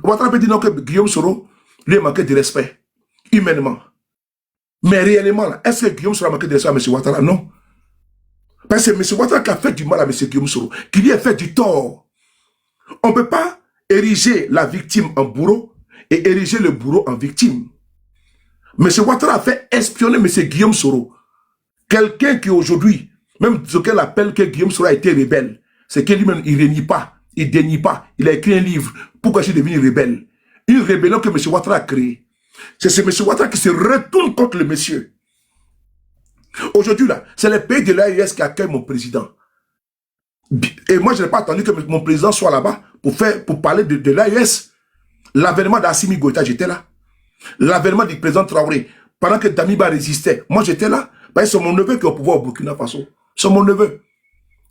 Ouattara peut dire non que Guillaume Soro lui a manqué de respect. Humainement. Mais réellement, est-ce que Guillaume Soro a manqué de respect à monsieur Ouattara? Non. Parce que monsieur Ouattara qui a fait du mal à monsieur Guillaume Soro, qui lui a fait du tort. On ne peut pas ériger la victime en bourreau et ériger le bourreau en victime. Monsieur Ouattara a fait espionner monsieur Guillaume Soro. Quelqu'un qui aujourd'hui, même ce qu'elle appelle que Guillaume Soro a été rebelle, c'est que lui-même, il ne renie pas, il ne dénie pas. Il a écrit un livre, Pourquoi je suis devenu rebelle. Une rébellion que M. Ouattara a créée. C'est ce M. Ouattara qui se retourne contre le monsieur. Aujourd'hui, là, c'est le pays de l'AES qui accueille mon président. Et moi, je n'ai pas attendu que mon président soit là-bas pour parler de l'AES. L'avènement d'Assimi Goïta, j'étais là. L'avènement du président Traoré, pendant que Damiba résistait, moi j'étais là. C'est mon neveu qui est au pouvoir au Burkina Faso. C'est mon neveu.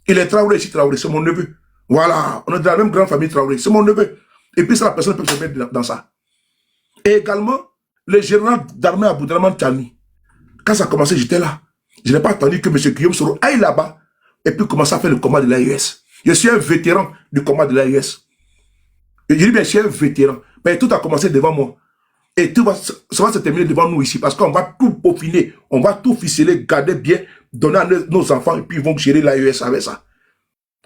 Il est Traoré ici, Traoré, c'est mon neveu. Voilà, on est de la même grande famille Traoré, c'est mon neveu. Et puis ça, la personne peut se mettre dans ça. Et également, le général d'armée Aboudraman Tchani. Quand ça a commencé, j'étais là. Je n'ai pas attendu que M. Guillaume Soro aille là-bas et puis commence à faire le combat de l'AES. Je suis un vétéran du combat de l'AES. Je dis bien, je suis un vétéran. Mais tout a commencé devant moi. Et tout ça va se terminer devant nous ici parce qu'on va tout peaufiner, on va tout ficeler, garder bien, donner à nos enfants et puis ils vont gérer l'AES avec ça.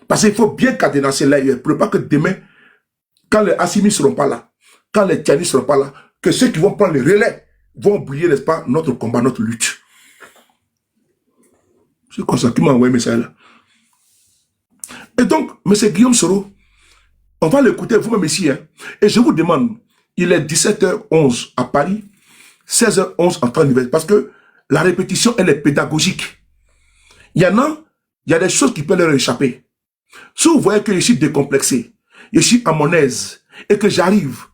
Parce qu'il faut bien cadenasser l'AES pour pas que demain, quand les Assimi ne seront pas là, quand les Tchani ne seront pas là, que ceux qui vont prendre le relais vont oublier, n'est-ce pas, notre combat, notre lutte. C'est comme ça qui m'a envoyé un message là. Et donc, M. Guillaume Soro, on va l'écouter vous-même ici. Hein, et je vous demande, il est 17h11 à Paris, 16h11 en temps d'hiver, parce que la répétition, elle est pédagogique. Il y a des choses qui peuvent leur échapper. Si vous voyez que je suis décomplexé, je suis à mon aise, et que j'arrive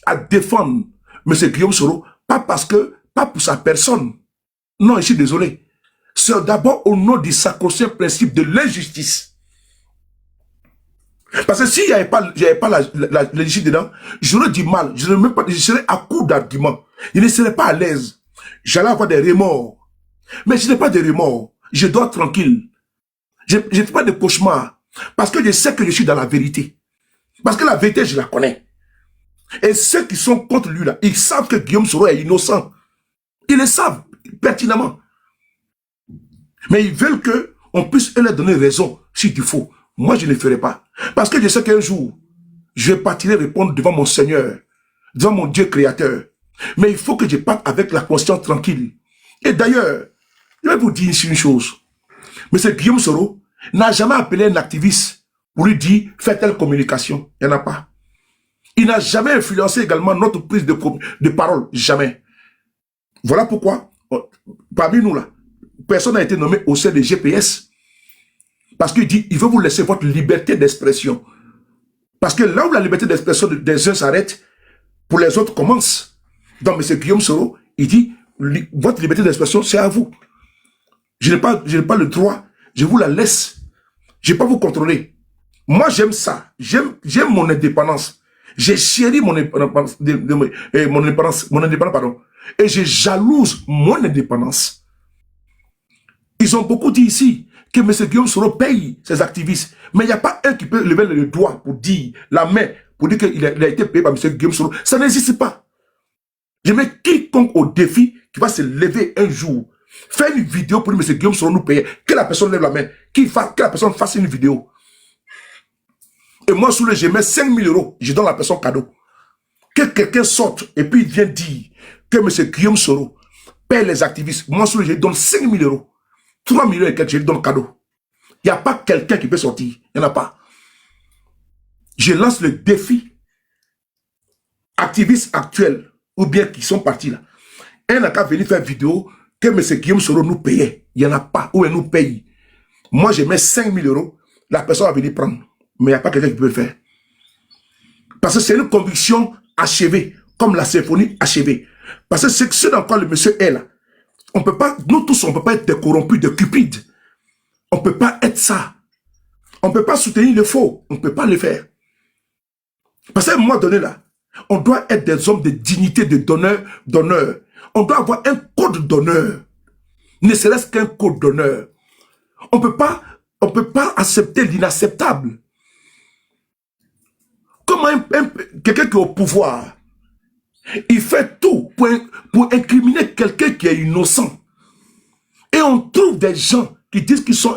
à défendre M. Guillaume Soro, pas pour sa personne. Non, je suis désolé. C'est d'abord au nom du sacro-saint principe de l'injustice. Parce que s'il n'y avait pas la législation dedans, j'aurais du mal, je serais à court d'arguments. Je ne serais pas à l'aise. J'allais avoir des remords. Mais je n'ai pas de remords. Je dors tranquille. Je ne fais pas de cauchemar. Parce que je sais que je suis dans la vérité. Parce que la vérité, je la connais. Et ceux qui sont contre lui, là, ils savent que Guillaume Soro est innocent. Ils le savent pertinemment. Mais ils veulent qu'on puisse leur donner raison, si il faut. moi je ne le ferai pas. Parce que je sais qu'un jour, je partirai répondre devant mon Seigneur, devant mon Dieu créateur. Mais il faut que je parte avec la conscience tranquille. Et d'ailleurs, je vais vous dire ici une chose. M. Guillaume Soro n'a jamais appelé un activiste pour lui dire « fais telle communication ». Il n'y en a pas. Il n'a jamais influencé également notre prise de parole. Jamais. Voilà pourquoi, parmi nous là, personne n'a été nommé au sein des GPS. Parce qu'il dit, il veut vous laisser votre liberté d'expression. Parce que là où la liberté d'expression des uns s'arrête, pour les autres commence. Donc, M. Guillaume Soro, il dit, votre liberté d'expression, c'est à vous. Je n'ai pas le droit, je vous la laisse. Je ne vais pas vous contrôler. Moi, j'aime ça. J'aime mon indépendance. J'ai chéri mon indépendance, pardon. Et je jalouse mon indépendance. Ils ont beaucoup dit ici que M. Guillaume Soro paye ses activistes. Mais il n'y a pas un qui peut lever le doigt pour dire, la main, pour dire qu'il a été payé par M. Guillaume Soro. Ça n'existe pas. Je mets quiconque au défi qui va se lever un jour, faire une vidéo pour dire M. Guillaume Soro nous paye. Que la personne lève la main, que la personne fasse une vidéo. Et moi, sous le je mets 5 000 €, je donne la personne cadeau. Que quelqu'un sorte et puis il vient dire que M. Guillaume Soro paye les activistes. Moi, sous le je donne 5 000 €. 3 millions et quelques, je lui donne cadeau. Il n'y a pas quelqu'un qui peut sortir. Il n'y en a pas. Je lance le défi. Activistes actuels, ou bien qui sont partis là. Un n'a qu'à venir faire vidéo que M. Guillaume Soro nous payait. Il n'y en a pas. Ou elle nous paye. Moi, je mets 5 000 €. La personne va venir prendre. Mais il n'y a pas quelqu'un qui peut le faire. Parce que c'est une conviction achevée, comme la symphonie achevée. Parce que c'est ce dans quoi le monsieur est là. On peut pas, nous tous, on ne peut pas être des corrompus, des cupides. On ne peut pas être ça. On ne peut pas soutenir le faux. On ne peut pas le faire. Parce qu'à un moment donné là, on doit être des hommes de dignité, de d'honneur. On doit avoir un code d'honneur. Ne serait-ce qu'un code d'honneur. On peut pas accepter l'inacceptable. Comment quelqu'un qui est au pouvoir, il fait tout pour incriminer quelqu'un qui est innocent. Et on trouve des gens qui disent qu'ils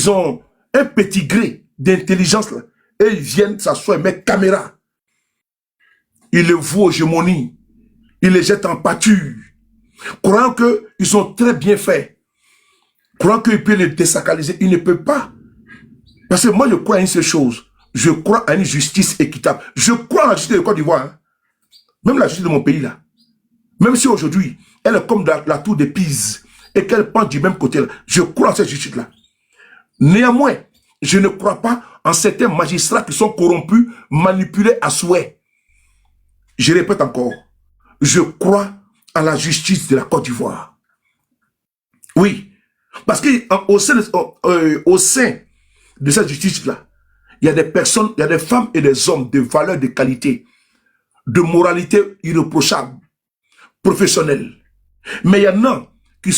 ont un petit gré d'intelligence là. Et ils viennent s'asseoir et mettre caméra. Ils le vouent aux gémonies. Ils les jettent en pâture. Croyant qu'ils ont très bien fait. Croyant qu'ils peuvent les désacraliser. Ils ne peuvent pas. Parce que moi je crois à une seule chose. Je crois à une justice équitable. Je crois à la justice de Côte d'Ivoire. Hein. Même la justice de mon pays là. Même si aujourd'hui, elle est comme la tour de Pise et qu'elle pense du même côté là. Je crois à cette justice là. Néanmoins, je ne crois pas en certains magistrats qui sont corrompus, manipulés à souhait. Je répète encore. Je crois à la justice de la Côte d'Ivoire. Oui. Parce qu'au sein de cette justice là, il y a des personnes, il y a des femmes et des hommes de valeur, de qualité, de moralité irréprochable, professionnelle. Mais il y en a qui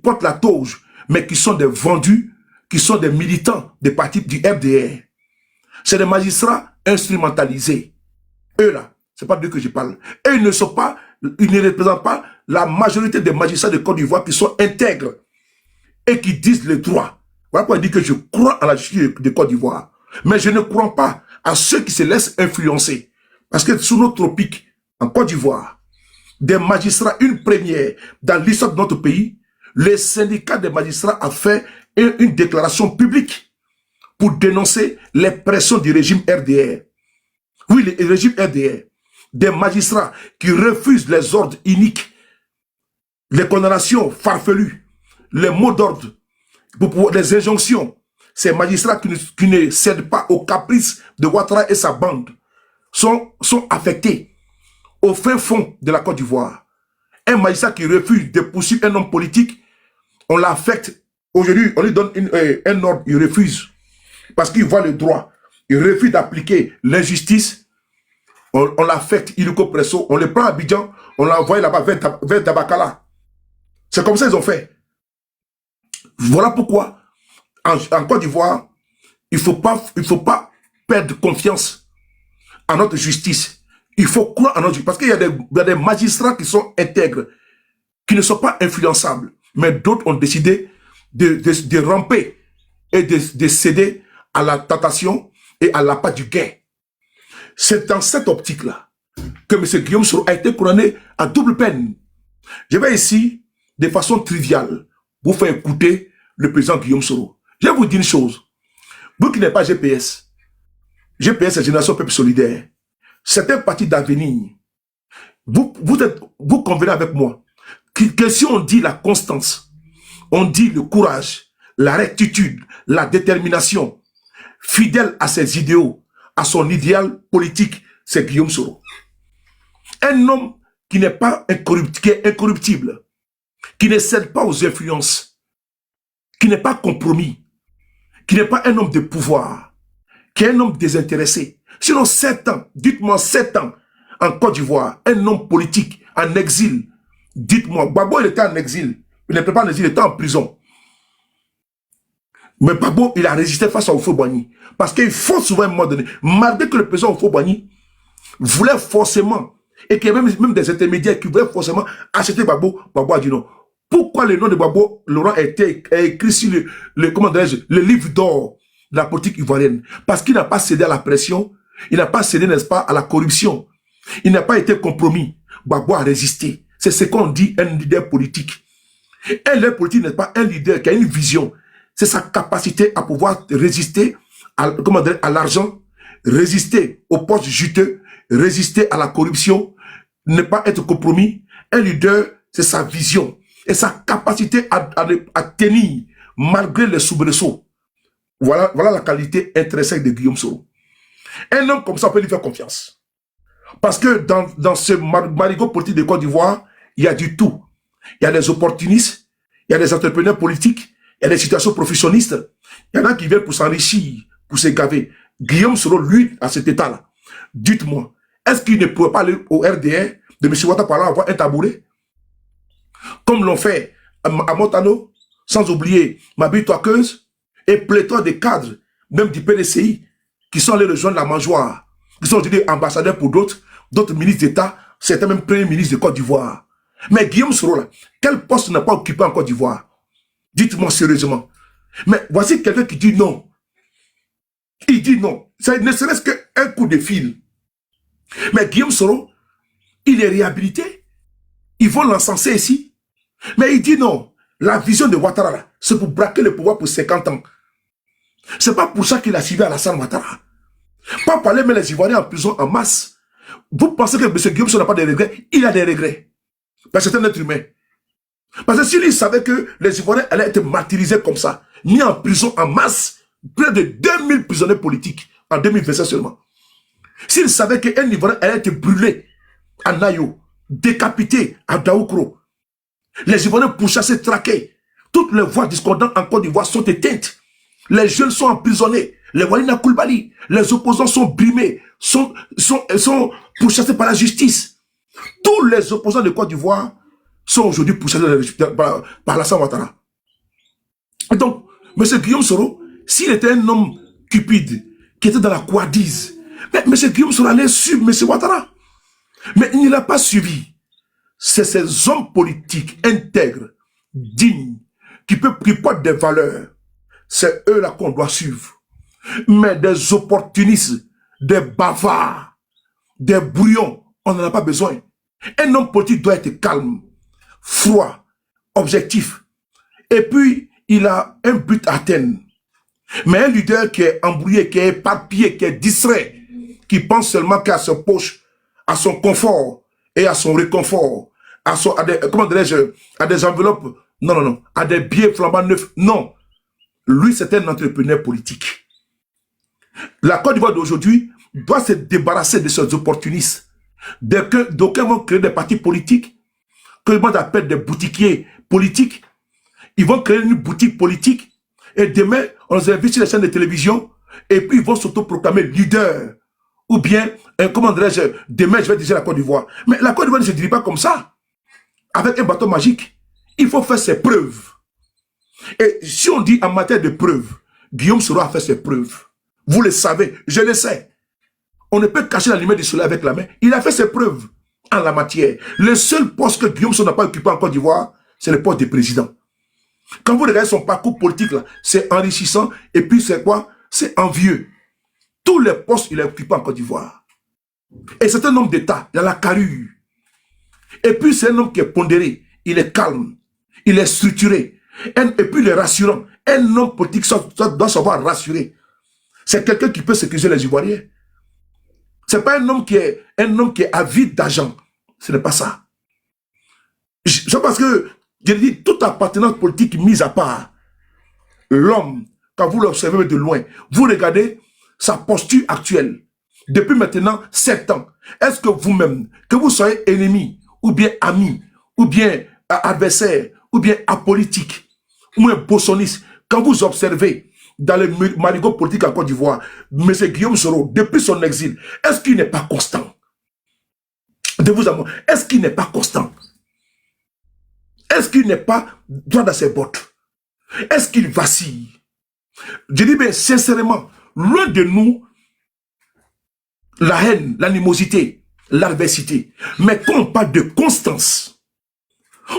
portent la toge, mais qui sont des vendus, qui sont des militants des partis du FDR. C'est des magistrats instrumentalisés. Eux là, c'est pas d'eux que je parle. Et ils ne représentent pas la majorité des magistrats de Côte d'Ivoire qui sont intègres et qui disent le droit. Voilà pourquoi il dit que je crois à la justice de Côte d'Ivoire. Mais je ne crois pas à ceux qui se laissent influencer. Parce que sous nos tropiques, en Côte d'Ivoire, des magistrats, une première dans l'histoire de notre pays, le syndicat des magistrats a fait une déclaration publique pour dénoncer les pressions du régime RDR. Oui, le régime RDR. Des magistrats qui refusent les ordres iniques, les condamnations farfelues, les mots d'ordre, les injonctions. Ces magistrats qui ne cèdent pas aux caprices de Ouattara et sa bande sont affectés au fin fond de la Côte d'Ivoire. Un magistrat qui refuse de poursuivre un homme politique, on l'affecte. Aujourd'hui, on lui donne un ordre, il refuse. Parce qu'il voit le droit. Il refuse d'appliquer l'injustice. On l'affecte, illico presso, on le prend à Abidjan, on l'envoie là-bas vers Tabakala. C'est comme ça qu'ils ont fait. Voilà pourquoi, en Côte d'Ivoire, il ne faut pas perdre confiance en notre justice. Il faut croire en notre justice. Parce qu'il y a des magistrats qui sont intègres, qui ne sont pas influençables. Mais d'autres ont décidé de ramper et de céder à la tentation et à l'appât du gain. C'est dans cette optique-là que M. Guillaume Soro a été couronné à double peine. Je vais ici, de façon triviale, vous faire écouter le président Guillaume Soro. Je vais vous dire une chose. Vous qui n'êtes pas GPS, GPS c'est Génération Peuple Solidaire, c'est un parti d'avenir. Vous convenez avec moi que si on dit la constance, on dit le courage, la rectitude, la détermination, fidèle à ses idéaux, à son idéal politique, c'est Guillaume Soro. Un homme qui n'est pas incorruptible, qui ne cède pas aux influences, qui n'est pas compromis, qui n'est pas un homme de pouvoir, qui est un homme désintéressé. Sinon 7 ans, dites-moi 7 ans, en Côte d'Ivoire, un homme politique en exil. Dites-moi, Gbagbo il était en exil, il n'était pas en exil, il était en prison. Mais Gbagbo, il a résisté face à Houphouët-Boigny. Parce qu'il faut souvent à un moment donné, malgré que le président Houphouët-Boigny voulait forcément, et qu'il y avait même des intermédiaires qui voulaient forcément acheter Gbagbo, Gbagbo a dit non. Pourquoi le nom de Gbagbo Laurent a été écrit sur le livre d'or de la politique ivoirienne? Parce qu'il n'a pas cédé à la pression, il n'a pas cédé, n'est-ce pas, à la corruption. Il n'a pas été compromis. Gbagbo a résisté. C'est ce qu'on dit un leader politique. Un leader politique n'est pas un leader qui a une vision. C'est sa capacité à pouvoir résister à l'argent, résister aux postes juteux, résister à la corruption, ne pas être compromis. Un leader, c'est sa vision et sa capacité à tenir malgré les soubresauts. Voilà la qualité intrinsèque de Guillaume Soro. Un homme comme ça, on peut lui faire confiance. Parce que dans ce marigot politique de Côte d'Ivoire, il y a du tout. Il y a des opportunistes, il y a des entrepreneurs politiques, il y a des situations professionnistes. Il y en a qui viennent pour s'enrichir, pour se gaver. Guillaume Soro, lui, à cet état-là. Dites-moi, est-ce qu'il ne pourrait pas aller au RDR de M. Ouattara pour avoir un tabouret? Comme l'ont fait à Montano, sans oublier Mabi Toakeuse et pléthore de cadres, même du PDCI, qui sont allés rejoindre la mangeoire, qui sont aujourd'hui ambassadeurs pour d'autres ministres d'État, certains même premiers ministres de Côte d'Ivoire. Mais Guillaume Soro, là, quel poste n'a pas occupé en Côte d'Ivoire? Dites-moi sérieusement. Mais voici quelqu'un qui dit non. Il dit non. Ça ne serait-ce qu'un coup de fil. Mais Guillaume Soro, il est réhabilité. Ils vont l'encenser ici. Mais il dit non. La vision de Ouattara, c'est pour braquer le pouvoir pour 50 ans. C'est pas pour ça qu'il a suivi Alassane Ouattara. Pas parler mais les Ivoiriens en prison en masse. Vous pensez que M. Guillaume Soro n'a pas de regrets? Il a des regrets. Parce que c'est un être humain. Parce que s'il savait que les Ivoiriens allaient être martyrisés comme ça, mis en prison en masse, près de 2000 prisonniers politiques en 2025 seulement. S'il savait qu'un Ivoirien allait être brûlé à Nayo, décapité à Daoukro, les Ivoiriens pourchassés, traqués, toutes les voix discordantes en Côte d'Ivoire sont éteintes. Les jeunes sont emprisonnés. Les Walina Koulibaly, les opposants sont brimés, sont pourchassés par la justice. Tous les opposants de Côte d'Ivoire sont aujourd'hui pourchassés par Alassane Ouattara. Et donc, M. Guillaume Soro, s'il était un homme cupide, qui était dans la couardise, mais M. Guillaume Soro allait suivre M. Ouattara. Mais il ne l'a pas suivi. C'est ces hommes politiques intègres, dignes, qui portent des valeurs. C'est eux-là qu'on doit suivre. Mais des opportunistes, des bavards, des brouillons, on n'en a pas besoin. Un homme politique doit être calme, froid, objectif. Et puis, il a un but à atteindre. Mais un leader qui est embrouillé, qui est éparpillé, qui est distrait, qui pense seulement qu'à sa poche, à son confort et à son réconfort, à des enveloppes, non, à des billets flambant neufs, non. Lui, c'est un entrepreneur politique. La Côte d'Ivoire d'aujourd'hui doit se débarrasser de ces opportunistes. D'aucuns vont créer des partis politiques, que le monde appelle des boutiquiers politiques. Ils vont créer une boutique politique, et demain, on les invite sur les chaînes de télévision, et puis ils vont s'autoproclamer leader. Ou bien, comment dirais-je, demain, je vais diriger la Côte d'Ivoire. Mais la Côte d'Ivoire ne se dirige pas comme ça, avec un bâton magique. Il faut faire ses preuves. Et si on dit en matière de preuves, Guillaume Soro a fait ses preuves. Vous le savez, je le sais. On ne peut cacher la lumière du soleil avec la main. Il a fait ses preuves en la matière. Le seul poste que Guillaume Soro n'a pas occupé en Côte d'Ivoire, c'est le poste de président. Quand vous regardez son parcours politique, là, c'est enrichissant. Et puis, c'est quoi? C'est envieux. Tous les postes, il a occupé en Côte d'Ivoire. Et c'est un homme d'État. Il a la carrure. Et puis, c'est un homme qui est pondéré. Il est calme. Il est structuré. Et puis, il est rassurant. Un homme politique doit savoir rassurer. C'est quelqu'un qui peut sécuriser les Ivoiriens. C'est pas un homme qui est avide d'argent. Ce n'est pas ça. C'est parce que, je dis, toute appartenance politique mise à part, l'homme, quand vous l'observez de loin, vous regardez sa posture actuelle, depuis maintenant 7 ans. Est-ce que vous-même, que vous soyez ennemi, ou bien ami, ou bien adversaire, ou bien apolitique, ou un bossoniste, quand vous observez dans les marigots politiques en Côte d'Ivoire, M. Guillaume Soro, depuis son exil, est-ce qu'il n'est pas constant? De vous avoir, est-ce qu'il n'est pas constant? Est-ce qu'il n'est pas droit dans ses bottes? Est-ce qu'il vacille? Je dis bien sincèrement, loin de nous, la haine, l'animosité, l'adversité. Mais quand on parle de constance,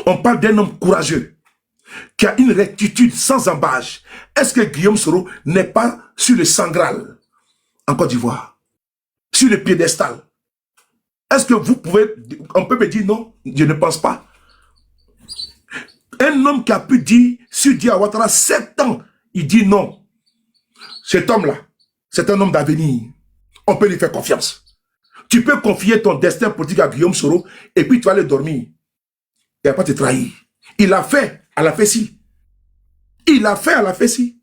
on parle d'un homme courageux, qui a une rectitude sans embâche. Est-ce que Guillaume Soro n'est pas sur le Sang Graal en Côte d'Ivoire? Sur le piédestal? Est-ce que vous pouvez, on peut me dire non? Je ne pense pas. Un homme qui a pu dire sur Dia Ouattara 7 ans, il dit non. Cet homme-là, c'est un homme d'avenir. On peut lui faire confiance. Tu peux confier ton destin politique à Guillaume Soro et puis tu vas aller dormir. Il ne va pas te trahir. Il a fait à la Fessi. Il a fait à la Fessi.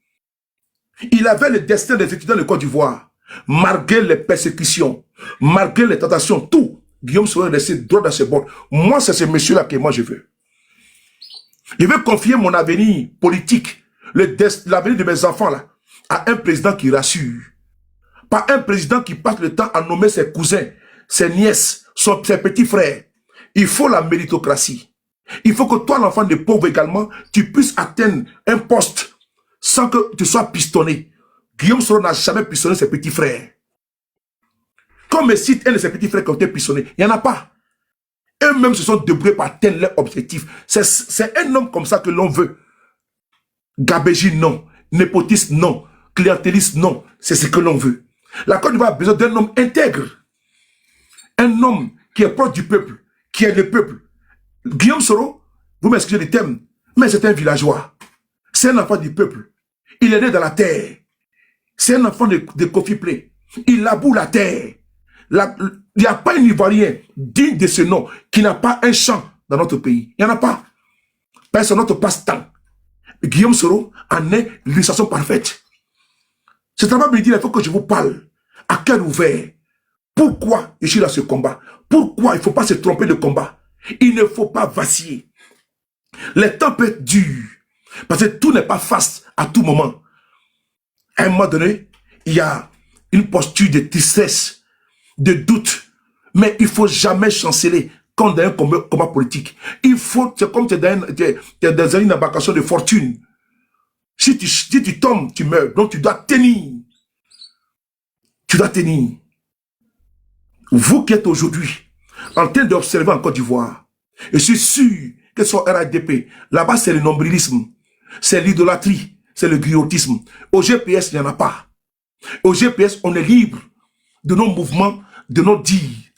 Il avait le destin des étudiants de Côte d'Ivoire. Malgré les persécutions, malgré les tentations, tout. Guillaume Soro est resté droit dans ses bords. Moi, c'est ce monsieur-là que moi je veux. Je veux confier mon avenir politique, l'avenir de mes enfants là, à un président qui rassure. Pas un président qui passe le temps à nommer ses cousins, ses nièces, ses petits frères. Il faut la méritocratie. Il faut que toi, l'enfant de pauvre également, tu puisses atteindre un poste sans que tu sois pistonné. Guillaume Soro n'a jamais pistonné ses petits frères. Quand on me cite un de ses petits frères qui ont été pistonnés, il n'y en a pas. Eux-mêmes se sont débrouillés pour atteindre leur objectif. C'est un homme comme ça que l'on veut. Gabégie, non. Népotiste, non. Clientéliste, non. C'est ce que l'on veut. La Côte d'Ivoire a besoin d'un homme intègre. Un homme qui est proche du peuple, qui est le peuple. Guillaume Soro, vous m'excusez du thème, mais c'est un villageois. C'est un enfant du peuple. Il est né dans la terre. C'est un enfant de Kofi Plé. Il laboure la terre. Il n'y a pas un Ivoirien digne de ce nom qui n'a pas un champ dans notre pays. Il n'y en a pas. Parce que notre passe-temps. Guillaume Soro en est l'illustration parfaite. C'est à me dire, il faut que je vous parle. À cœur ouvert. Pourquoi je suis dans ce combat? Pourquoi il ne faut pas se tromper de combat? Il ne faut pas vaciller. Les temps peuvent être durs. Parce que tout n'est pas face à tout moment. À un moment donné, il y a une posture de tristesse, de doute. Mais il ne faut jamais chanceler quand dans un combat politique. Il faut, c'est comme tu es dans une embarcation de fortune. Si tu tombes, tu meurs. Donc tu dois tenir. Tu dois tenir. Vous qui êtes aujourd'hui en train d'observer en Côte d'Ivoire, je suis sûr que sur RADP, là-bas c'est le nombrilisme, c'est l'idolâtrie, c'est le griotisme. Au GPS, il n'y en a pas. Au GPS, on est libre de nos mouvements, de nos dires.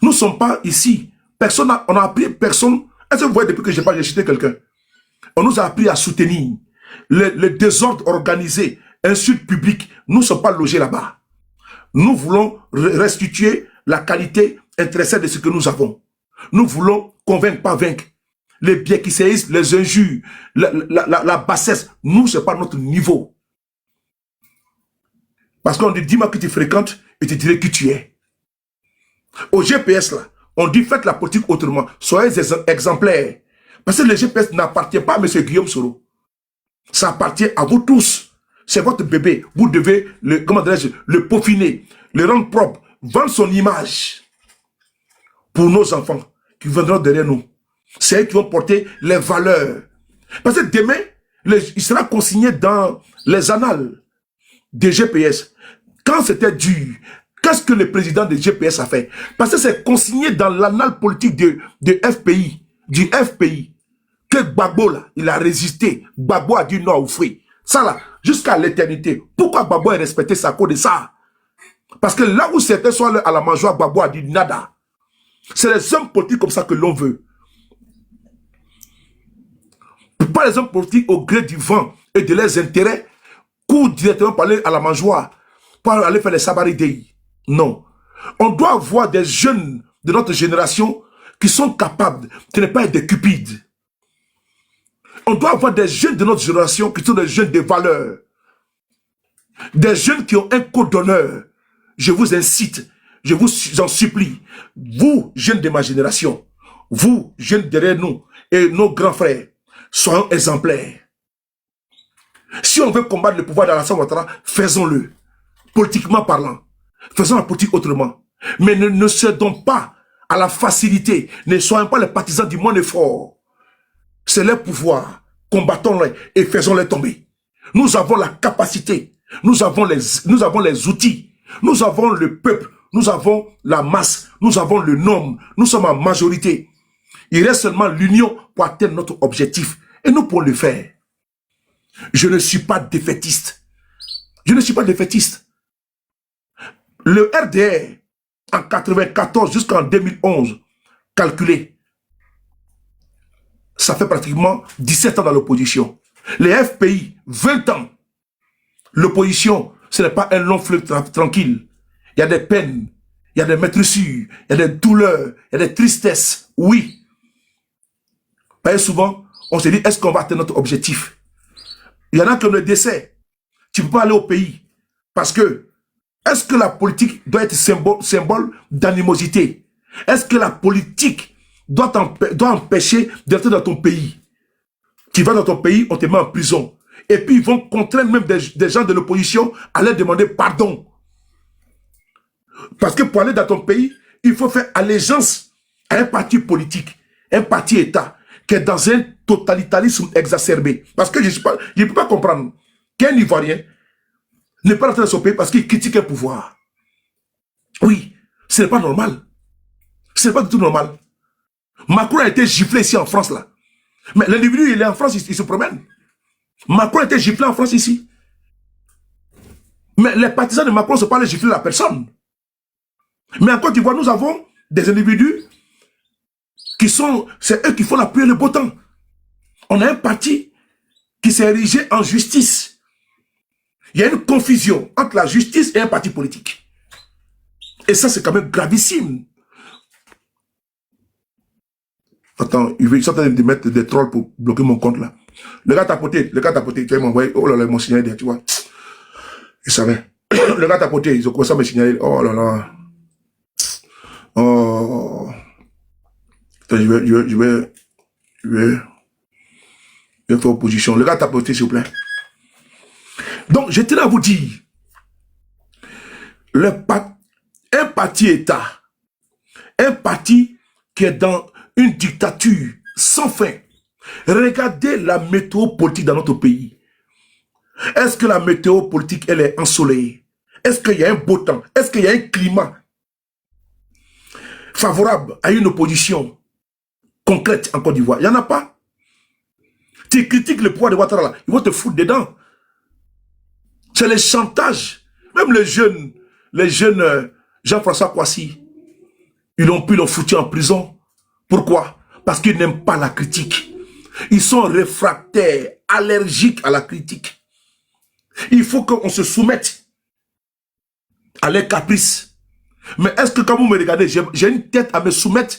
Nous ne sommes pas ici. Personne on a appris personne. Est-ce que vous voyez depuis que j'ai cité quelqu'un? On nous a appris à soutenir le désordre organisé, insulte publique. Nous ne sommes pas logés là-bas. Nous voulons restituer la qualité intrinsèque de ce que nous avons. Nous voulons convaincre, pas vaincre. Les biéquisséismes, les injures, la bassesse, nous, ce n'est pas notre niveau. Parce qu'on dit, dis-moi qui tu fréquentes et tu dirais qui tu es. Au GPS, là, on dit, faites la politique autrement. Soyez exemplaires. Parce que le GPS n'appartient pas à M. Guillaume Soro. Ça appartient à vous tous. C'est votre bébé. Vous devez le peaufiner, le rendre propre, vendre son image pour nos enfants qui viendront derrière nous. C'est eux qui vont porter les valeurs. Parce que demain, il sera consigné dans les annales des GPS. Quand c'était dur, qu'est-ce que le président des GPS a fait? Parce que c'est consigné dans l'annale politique du FPI. que Gbagbo, là, il a résisté. Gbagbo a dit non au fruit. Ça, là, jusqu'à l'éternité. Pourquoi Gbagbo a respecté ça à cause de ça? Parce que là où certains sont allés à la mangeoire, Gbagbo a dit nada. C'est les hommes politiques comme ça que l'on veut. Pas les hommes politiques au gré du vent et de leurs intérêts, courent directement pour aller à la mangeoire, pour aller faire les sabaridei. Non. On doit avoir des jeunes de notre génération qui sont capables de ne pas être des cupides. On doit avoir des jeunes de notre génération qui sont des jeunes de valeur. Des jeunes qui ont un code d'honneur. Je vous incite, je vous en supplie, vous, jeunes de ma génération, vous, jeunes derrière nous et nos grands frères, soyons exemplaires. Si on veut combattre le pouvoir d'Alassane Ouattara, faisons-le, politiquement parlant. Faisons la politique autrement. Mais ne cédons pas à la facilité. Ne soyons pas les partisans du moins effort. C'est leur pouvoir. Combattons-les et faisons-les tomber. Nous avons la capacité. Nous avons les outils. Nous avons le peuple. Nous avons la masse. Nous avons le nombre. Nous sommes en majorité. Il reste seulement l'union pour atteindre notre objectif. Et nous pourrons le faire. Je ne suis pas défaitiste. Je ne suis pas défaitiste. Le RDR, en 94 jusqu'en 2011, calculé, ça fait pratiquement 17 ans dans l'opposition. Les FPI, 20 ans. L'opposition, ce n'est pas un long fleuve tranquille. Il y a des peines, il y a des maîtressures, il y a des douleurs, il y a des tristesses. Oui. Bien souvent, on se dit, est-ce qu'on va atteindre notre objectif? Il y en a qui ont le décès. Tu ne peux pas aller au pays. Parce que, est-ce que la politique doit être symbole d'animosité? Est-ce que la politique doit empêcher d'entrer dans ton pays? Tu vas dans ton pays, on te met en prison. Et puis ils vont contraindre même des gens de l'opposition à leur demander pardon. Parce que pour aller dans ton pays, il faut faire allégeance à un parti politique, un parti État, qui est dans un totalitarisme exacerbé. Parce que je ne peux pas comprendre qu'un Ivoirien ne pas rentrer dans son pays parce qu'il critique un pouvoir. Oui, ce n'est pas normal. Ce n'est pas du tout normal. Macron a été giflé ici en France, là. Mais l'individu, il est en France, il se promène. Macron a été giflé en France ici. Mais les partisans de Macron ne sont pas allés gifler la personne. Mais en Côte d'Ivoire, nous avons des individus qui sont, c'est eux qui font la pluie et le beau temps. On a un parti qui s'est érigé en justice. Il y a une confusion entre la justice et un parti politique. Et ça, c'est quand même gravissime. Attends, ils sont en train de mettre des trolls pour bloquer mon compte là. Le gars tapoté, tu vas m'envoyer, oh là là, mon signaler, tu vois. Il savait. Le gars tapoté, ils ont commencé à me signaler, oh là là. Oh. Attends, je vais faire opposition. Le gars tapoté, s'il vous plaît. Donc, je tenais à vous dire, un parti État, un parti qui est dans une dictature sans fin. Regardez la météo politique dans notre pays. Est-ce que la météo politique, elle est ensoleillée? Est-ce qu'il y a un beau temps? Est-ce qu'il y a un climat favorable à une opposition concrète en Côte d'Ivoire? Il n'y en a pas. Tu critiques le pouvoir de Ouattara, ils vont te foutre dedans. C'est le chantage. Même les jeunes Jean-François Kouassi, ils l'ont foutu en prison. Pourquoi? Parce qu'ils n'aiment pas la critique. Ils sont réfractaires, allergiques à la critique. Il faut qu'on se soumette à leurs caprices. Mais est-ce que quand vous me regardez, j'ai une tête à me soumettre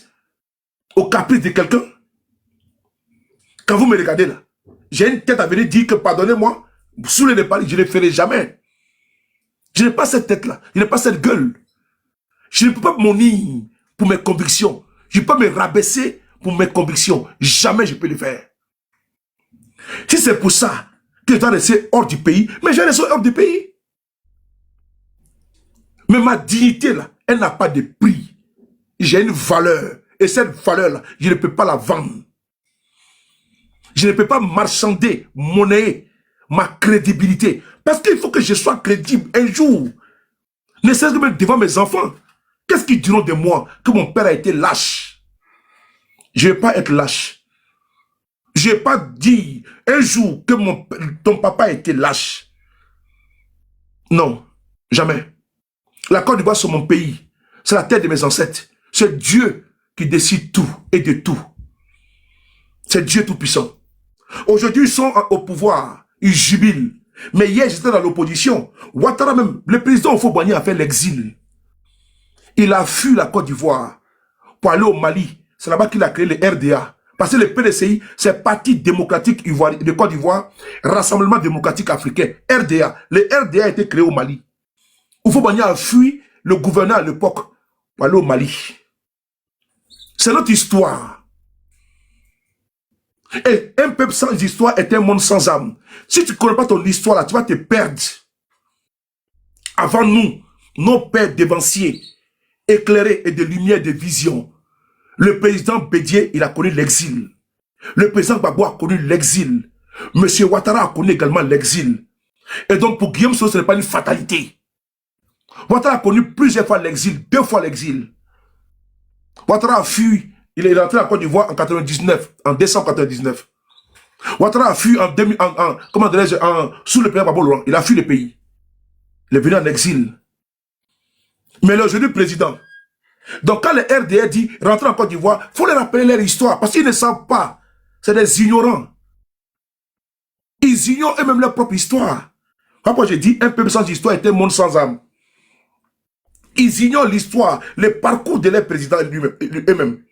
aux caprices de quelqu'un? Quand vous me regardez là, j'ai une tête à venir dire que pardonnez-moi, sous les Népalais, je ne le ferai jamais. Je n'ai pas cette tête-là, je n'ai pas cette gueule. Je ne peux pas m'unir pour mes convictions. Je ne peux pas me rabaisser pour mes convictions. Jamais je peux le faire. Si c'est pour ça que je dois rester hors du pays, mais je reste hors du pays. Mais ma dignité, là, elle n'a pas de prix. J'ai une valeur. Et cette valeur-là, je ne peux pas la vendre. Je ne peux pas marchander, monnayer ma crédibilité. Parce qu'il faut que je sois crédible un jour. Ne serait-ce que même devant mes enfants. Qu'est-ce qu'ils diront de moi? Que mon père a été lâche. Je ne vais pas être lâche. Je n'ai pas dit un jour que ton papa était lâche. Non, jamais. La Côte d'Ivoire, c'est mon pays. C'est la terre de mes ancêtres. C'est Dieu qui décide tout et de tout. C'est Dieu tout-puissant. Aujourd'hui, ils sont au pouvoir. Ils jubilent. Mais hier, j'étais dans l'opposition. Ouattara même, le président Houphouët-Boigny a fait l'exil. Il a fui la Côte d'Ivoire pour aller au Mali. C'est là-bas qu'il a créé le RDA. Parce que le PDCI, c'est Parti démocratique de Côte d'Ivoire, Rassemblement démocratique africain, RDA. Le RDA a été créé au Mali. Houphouët-Boigny a fui le gouverneur à l'époque pour aller au Mali. C'est notre histoire. Et un peuple sans histoire est un monde sans âme. Si tu ne connais pas ton histoire, là, tu vas te perdre. Avant nous, nos pères dévanciers, éclairés et de lumière, de vision. Le président Bédié, il a connu l'exil. Le président Gbagbo a connu l'exil. Monsieur Ouattara a connu également l'exil. Et donc pour Guillaume Soro, ce n'est pas une fatalité. Ouattara a connu plusieurs fois l'exil, 2 fois l'exil. Ouattara a fui. Il est rentré en Côte d'Ivoire en 99, en décembre 99. Ouattara a fui comment dirais-je, sous le président Gbagbo Laurent. Il a fui le pays. Il est venu en exil. Mais aujourd'hui, président. Donc quand le RDR dit rentrer en Côte d'Ivoire, il faut leur rappeler leur histoire parce qu'ils ne savent pas. C'est des ignorants. Ils ignorent eux-mêmes leur propre histoire. Pourquoi j'ai dit un peuple sans histoire est un monde sans âme. Ils ignorent l'histoire, le parcours de leur président eux-mêmes.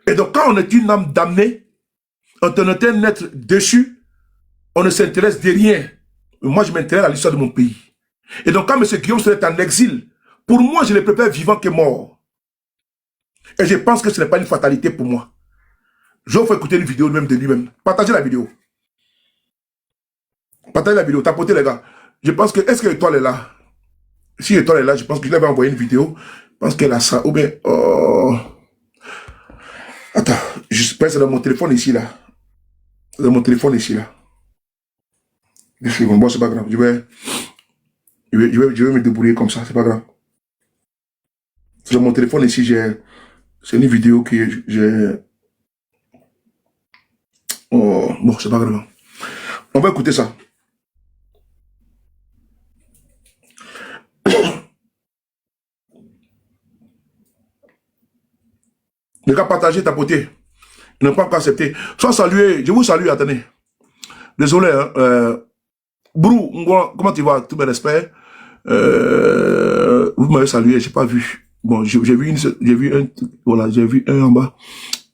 Et donc quand on est une âme damnée, on est un être déchu, on ne s'intéresse de rien. Moi je m'intéresse à l'histoire de mon pays. Et donc quand M. Guillaume Soro est en exil, pour moi je le préfère vivant que mort. Et je pense que ce n'est pas une fatalité pour moi. Je vais vous écouter une vidéo même de lui-même. Partagez la vidéo. Partagez la vidéo, tapotez les gars. Je pense que, est-ce que l'étoile est là? Si l'étoile est là, je pense que je l'avais envoyé une vidéo. Je pense qu'elle a ça. Ou bien, attends, je pense que c'est dans mon téléphone ici, là. C'est dans mon téléphone ici, là. Bon, c'est pas grave. Je vais me débrouiller comme ça, c'est pas grave. Sur mon téléphone ici, c'est une vidéo que j'ai... Oh, bon, c'est pas grave. On va écouter ça. Les gars, partagez, tapotez. Ils n'ont pas encore accepté. Sois salué. Je vous salue, attendez. Désolé, hein. Brou, comment tu vas? Tout mes respects. Vous m'avez salué, j'ai pas vu. Bon, j'ai vu un, voilà, j'ai vu un en bas.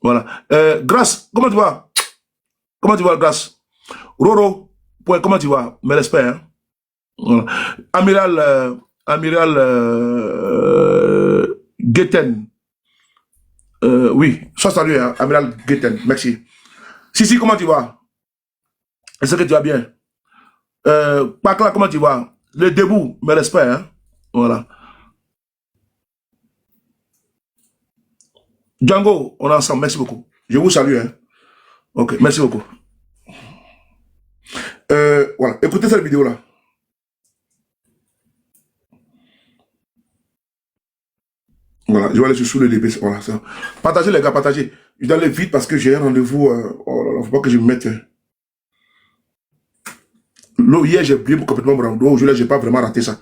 Voilà. Grâce, comment tu vas? Comment tu vas, Grâce? Roro, comment tu vas? Mes respects, hein. Voilà. Amiral Gueten. Oui, sois salué, hein, Amiral Gueten, merci. Si, comment tu vas? Est-ce que tu vas bien? Pakla, comment tu vas? Le debout, mes respects, hein? Voilà. Django, on est ensemble, merci beaucoup. Je vous salue, hein? Ok, merci beaucoup. Voilà, écoutez cette vidéo-là. Voilà, je vais aller sous le DP. Voilà, ça. Partagez les gars, partagez. Je dois aller vite parce que j'ai un rendez-vous. Oh là là, faut pas que je me mette. Hier, j'ai oublié complètement mon rendez-vous. Aujourd'hui, j'ai pas vraiment raté ça.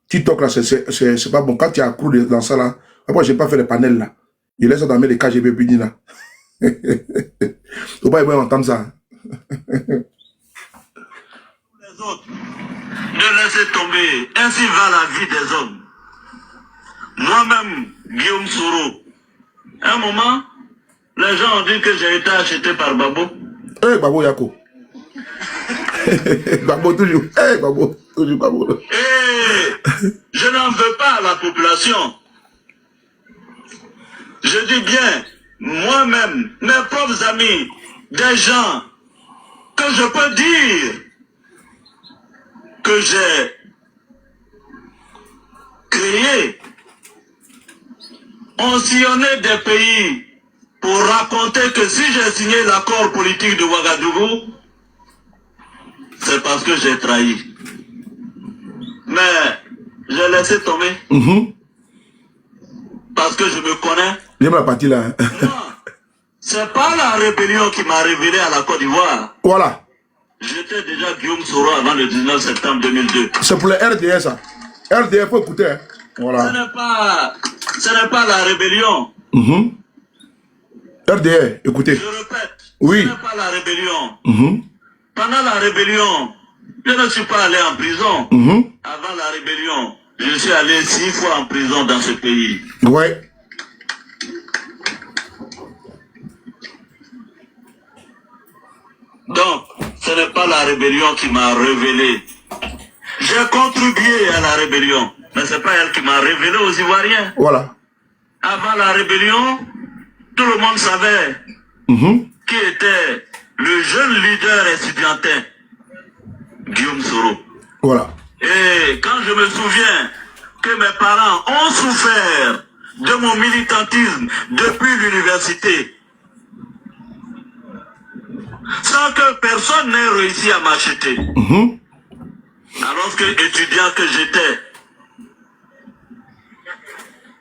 TikTok là, c'est pas bon. Quand tu as accro dans ça là, après, j'ai pas fait les panels là. Il laisse dans les KGB Bini là. Faut pas entendre ça. Les autres, ne laissez tomber. Ainsi va la vie des hommes. Moi-même, Guillaume Soro, un moment, les gens ont dit que j'ai été acheté par Babo. Eh, Babo Yako. Babo toujours. Eh, Babo. Toujours Babo. Et je n'en veux pas à la population. Je dis bien, moi-même, mes propres amis, des gens que je peux dire que j'ai créé, ont sillonné des pays pour raconter que si j'ai signé l'accord politique de Ouagadougou, c'est parce que j'ai trahi. Mais j'ai laissé tomber. Parce que je me connais. Il est ma partie là. Moi, C'est pas la rébellion qui m'a révélé à la Côte d'Ivoire. Voilà. J'étais déjà Guillaume Soro avant le 19 septembre 2002. C'est pour le RDA, ça. RDA, faut écouter. Hein. Voilà. Ce n'est pas la rébellion. RDA, écoutez. Je répète. Oui. Ce n'est pas la rébellion. Pendant la rébellion, je ne suis pas allé en prison. Avant la rébellion, je suis allé 6 fois en prison dans ce pays. Ouais. Donc, ce n'est pas la rébellion qui m'a révélé. J'ai contribué à la rébellion, mais ce n'est pas elle qui m'a révélé aux Ivoiriens. Voilà. Avant la rébellion, tout le monde savait qui était le jeune leader estudiantin, Guillaume Soro. Voilà. Et quand je me souviens que mes parents ont souffert de mon militantisme depuis l'université, sans que personne n'ait réussi à m'acheter. Alors que étudiant que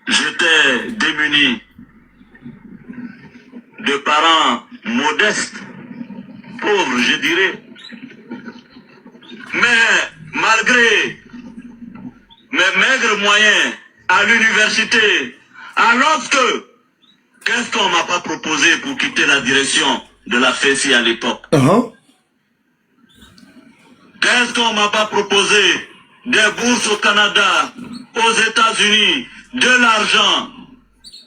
j'étais démuni, de parents modestes, pauvres je dirais. Mais malgré mes maigres moyens à l'université, alors que qu'est-ce qu'on m'a pas proposé pour quitter la direction de la FESI à l'époque? Qu'est-ce qu'on m'a pas proposé? Des bourses au Canada, aux États-Unis, de l'argent.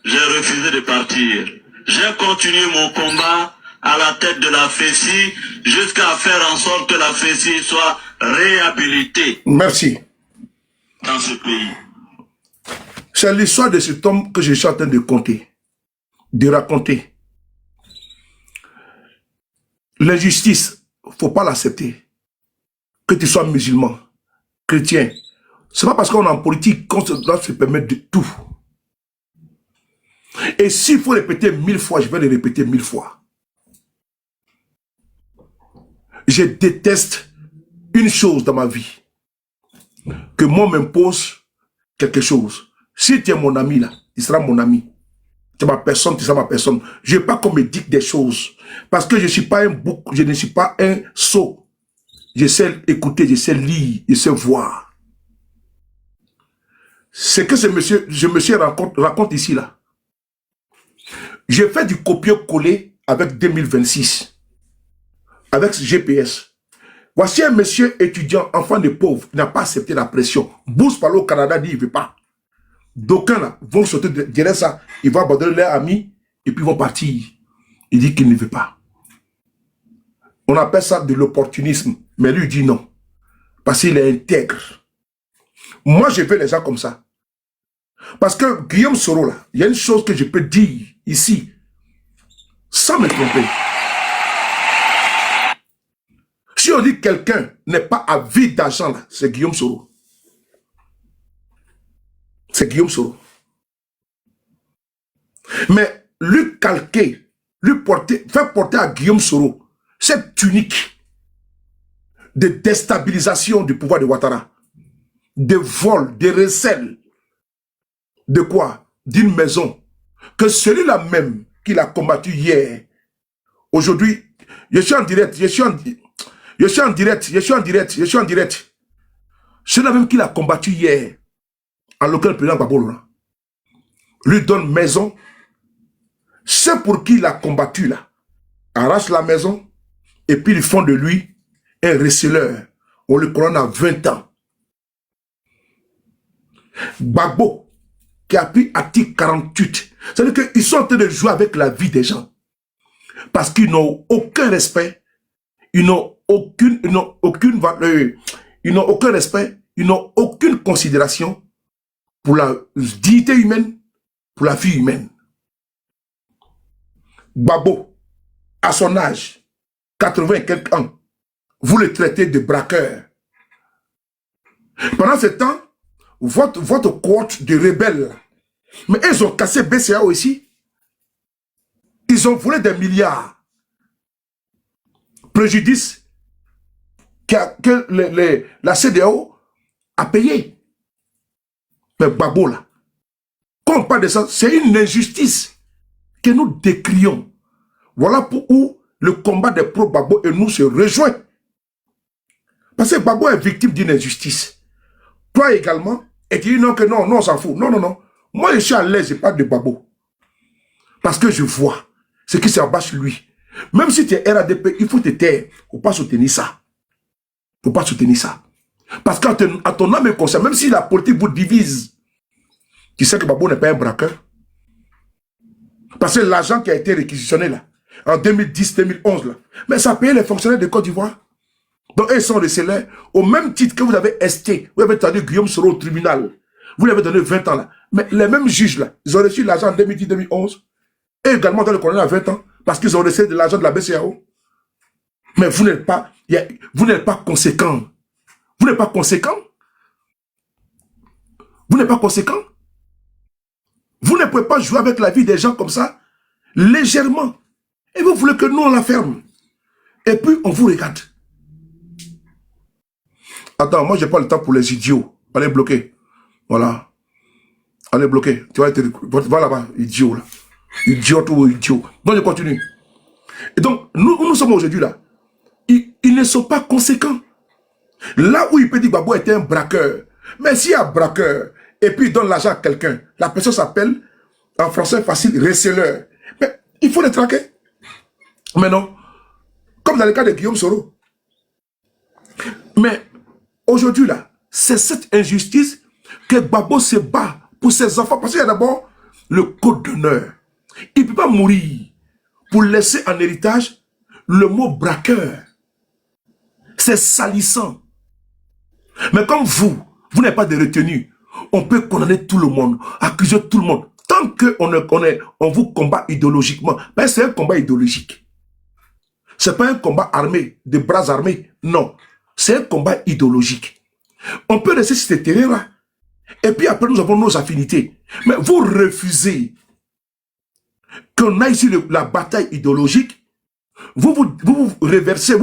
J'ai refusé de partir. J'ai continué mon combat à la tête de la FESI jusqu'à faire en sorte que la FESI soit réhabilitée. Merci. Dans ce pays. C'est l'histoire de cet homme que je suis en train de compter, de raconter. L'injustice, il ne faut pas l'accepter. Que tu sois musulman, chrétien, ce n'est pas parce qu'on est en politique qu'on doit se permettre de tout. Et s'il faut répéter 1000 fois, je vais le répéter 1000 fois. Je déteste une chose dans ma vie. Que moi m'impose quelque chose. Si tu es mon ami là, tu seras mon ami. Tu es ma personne, tu seras ma personne. Je ne veux pas qu'on me dicte des choses. Parce que je ne suis pas un bouc, je ne suis pas un sot. Je sais écouter, je sais lire, je sais voir. C'est que ce monsieur raconte ici là. J'ai fait du copier-coller avec 2026. Avec ce GPS. Voici un monsieur étudiant, enfant de pauvre, qui n'a pas accepté la pression. Bourse par au Canada dit il ne veut pas. D'aucuns là vont sauter derrière ça. Ils vont abandonner leurs amis et puis vont partir. Il dit qu'il ne veut pas. On appelle ça de l'opportunisme. Mais lui il dit non. Parce qu'il est intègre. Moi je veux les gens comme ça. Parce que Guillaume Soro là, il y a une chose que je peux dire ici, sans me tromper. Si on dit que quelqu'un n'est pas avide d'argent là, c'est Guillaume Soro. C'est Guillaume Soro. Mais lui calquer, faire porter à Guillaume Soro cette tunique de déstabilisation du pouvoir de Ouattara, de vol, de recel, de quoi? D'une maison, que celui-là même qu'il a combattu hier, aujourd'hui, je suis en direct, celui-là même qu'il a combattu hier, en local président Gbagbo, lui donne maison, c'est pour qui il a combattu là, arrache la maison, et puis ils font de lui un receleur. On le couronne à 20 ans. Gbagbo, qui a pris article 48. C'est-à-dire qu'ils sont en train de jouer avec la vie des gens. Parce qu'ils n'ont aucun respect. Ils n'ont aucun respect. Ils n'ont aucune considération pour la dignité humaine, pour la vie humaine. Gbagbo, à son âge, 80 et quelques ans, vous le traitez de braqueur. Pendant ce temps, votre cohorte de rebelles, mais ils ont cassé BCAO ici. Ils ont volé des milliards. Préjudice que la CEDEAO a payé. Mais Gbagbo là, quand on parle de ça, c'est une injustice que nous décrions. Voilà pour où le combat des pro-Gbagbo et nous se rejoint. Parce que Gbagbo est victime d'une injustice. Toi également, et tu dis non, que non, on s'en fout. Non, non, non. Moi, je suis à l'aise, je parle de Gbagbo. Parce que je vois ce qui s'abat sur lui. Même si tu es RADP, il faut te taire. Il ne faut pas soutenir ça. Il ne faut pas soutenir ça. Parce qu'à ton âme et conscience, même si la politique vous divise, tu sais que Gbagbo n'est pas un braqueur. Parce que l'argent qui a été réquisitionné là, en 2010-2011, là, mais ça a payé les fonctionnaires de Côte d'Ivoire. Donc ils sont recélés au même titre que vous avez esté, vous avez traduit Guillaume Soro au tribunal. Vous lui avez donné 20 ans là. Mais les mêmes juges là, ils ont reçu l'argent en 2010-2011 et également dans le colonel à 20 ans parce qu'ils ont reçu de l'argent de la BCAO. Mais vous n'êtes pas, conséquent. Vous n'êtes pas conséquent. Vous n'êtes pas conséquent. Vous ne pouvez pas jouer avec la vie des gens comme ça, légèrement. Et vous voulez que nous, on la ferme. Et puis, on vous regarde. Attends, moi, je n'ai pas le temps pour les idiots. Allez bloquer. Voilà. Allez bloquer. Tu vas être... Va là-bas, idiot, là. Idiot ou idiot. Donc, je continue. Et donc, nous sommes aujourd'hui là. Ils ne sont pas conséquents. Là où il peut dire Gbagbo était un braqueur. Mais s'il y a un braqueur, et puis il donne l'argent à quelqu'un, la personne s'appelle, en français facile, receleur. Mais il faut les traquer. Mais non. Comme dans le cas de Guillaume Soro. Mais aujourd'hui là, c'est cette injustice que Gbagbo se bat pour ses enfants. Parce qu'il y a d'abord le code d'honneur. Il ne peut pas mourir pour laisser en héritage le mot braqueur. C'est salissant. Mais comme vous n'avez pas de retenue, on peut condamner tout le monde, accuser tout le monde. Tant qu'on vous combat idéologiquement, ben c'est un combat idéologique. Ce n'est pas un combat armé, de bras armés. Non. C'est un combat idéologique. On peut rester sur ce terrain-là. Et puis après, nous avons nos affinités. Mais vous refusez qu'on aille sur la bataille idéologique. Vous déversez,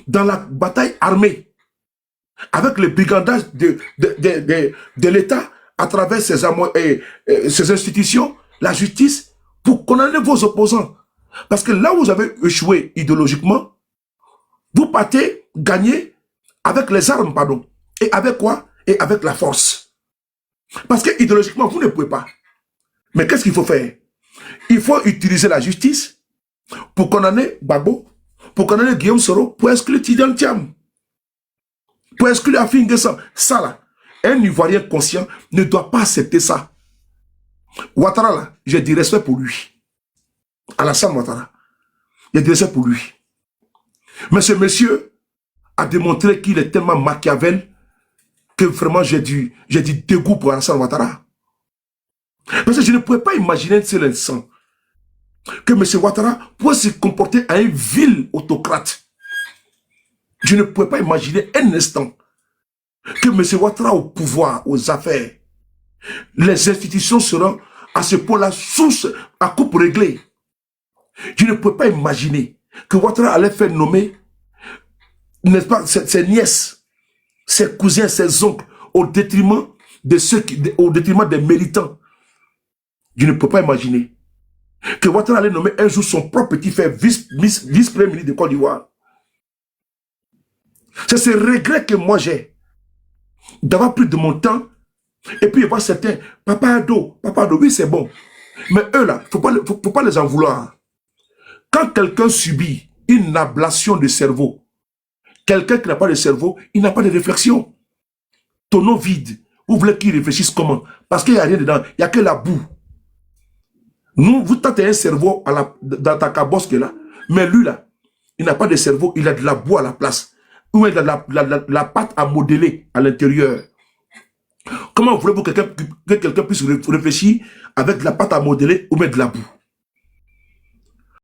dans la bataille armée. Avec le brigandage de l'État à travers ses institutions, la justice, pour condamner vos opposants. Parce que là où vous avez échoué idéologiquement, vous partez gagner avec les armes, pardon. Et avec quoi? Et avec la force. Parce que idéologiquement, vous ne pouvez pas. Mais qu'est-ce qu'il faut faire? Il faut utiliser la justice pour condamner Gbagbo, pour condamner Guillaume Soro, pour exclure Tidjane Thiam. Pour exclure Afin Guessan. Ça là, un Ivoirien conscient ne doit pas accepter ça. Ouattara là, j'ai du respect pour lui. Alassane Ouattara, j'ai du respect pour lui. Mais ce monsieur a démontré qu'il est tellement Machiavel que vraiment j'ai du dégoût pour Alassane Ouattara. Parce que je ne pouvais pas imaginer un seul instant que M. Ouattara pouvait se comporter à un vil autocrate. Je ne pouvais pas imaginer un instant que M. Ouattara au pouvoir, aux affaires, les institutions seront à ce point-là source à coupe réglée. Je ne pouvais pas imaginer que Ouattara allait faire nommer, n'est-ce pas, ses nièces, ses cousins, ses oncles, au détriment des méritants. Je ne peux pas imaginer que Ouattara allait nommer un jour son propre petit frère vice-premier ministre de Côte d'Ivoire. C'est ce regret que moi j'ai d'avoir pris de mon temps et puis voir certains, papa Ado, oui c'est bon. Mais eux là, faut pas les en vouloir. Quand quelqu'un subit une ablation de cerveau, quelqu'un qui n'a pas de cerveau, il n'a pas de réflexion. Tonneau vide, vous voulez qu'il réfléchisse comment? Parce qu'il n'y a rien dedans, il n'y a que la boue. Nous, vous tentez un cerveau dans ta cabosque là, mais lui là, il n'a pas de cerveau, il a de la boue à la place. Ou il a la pâte à modeler à l'intérieur. Comment voulez-vous que quelqu'un puisse réfléchir avec de la pâte à modeler ou mettre de la boue?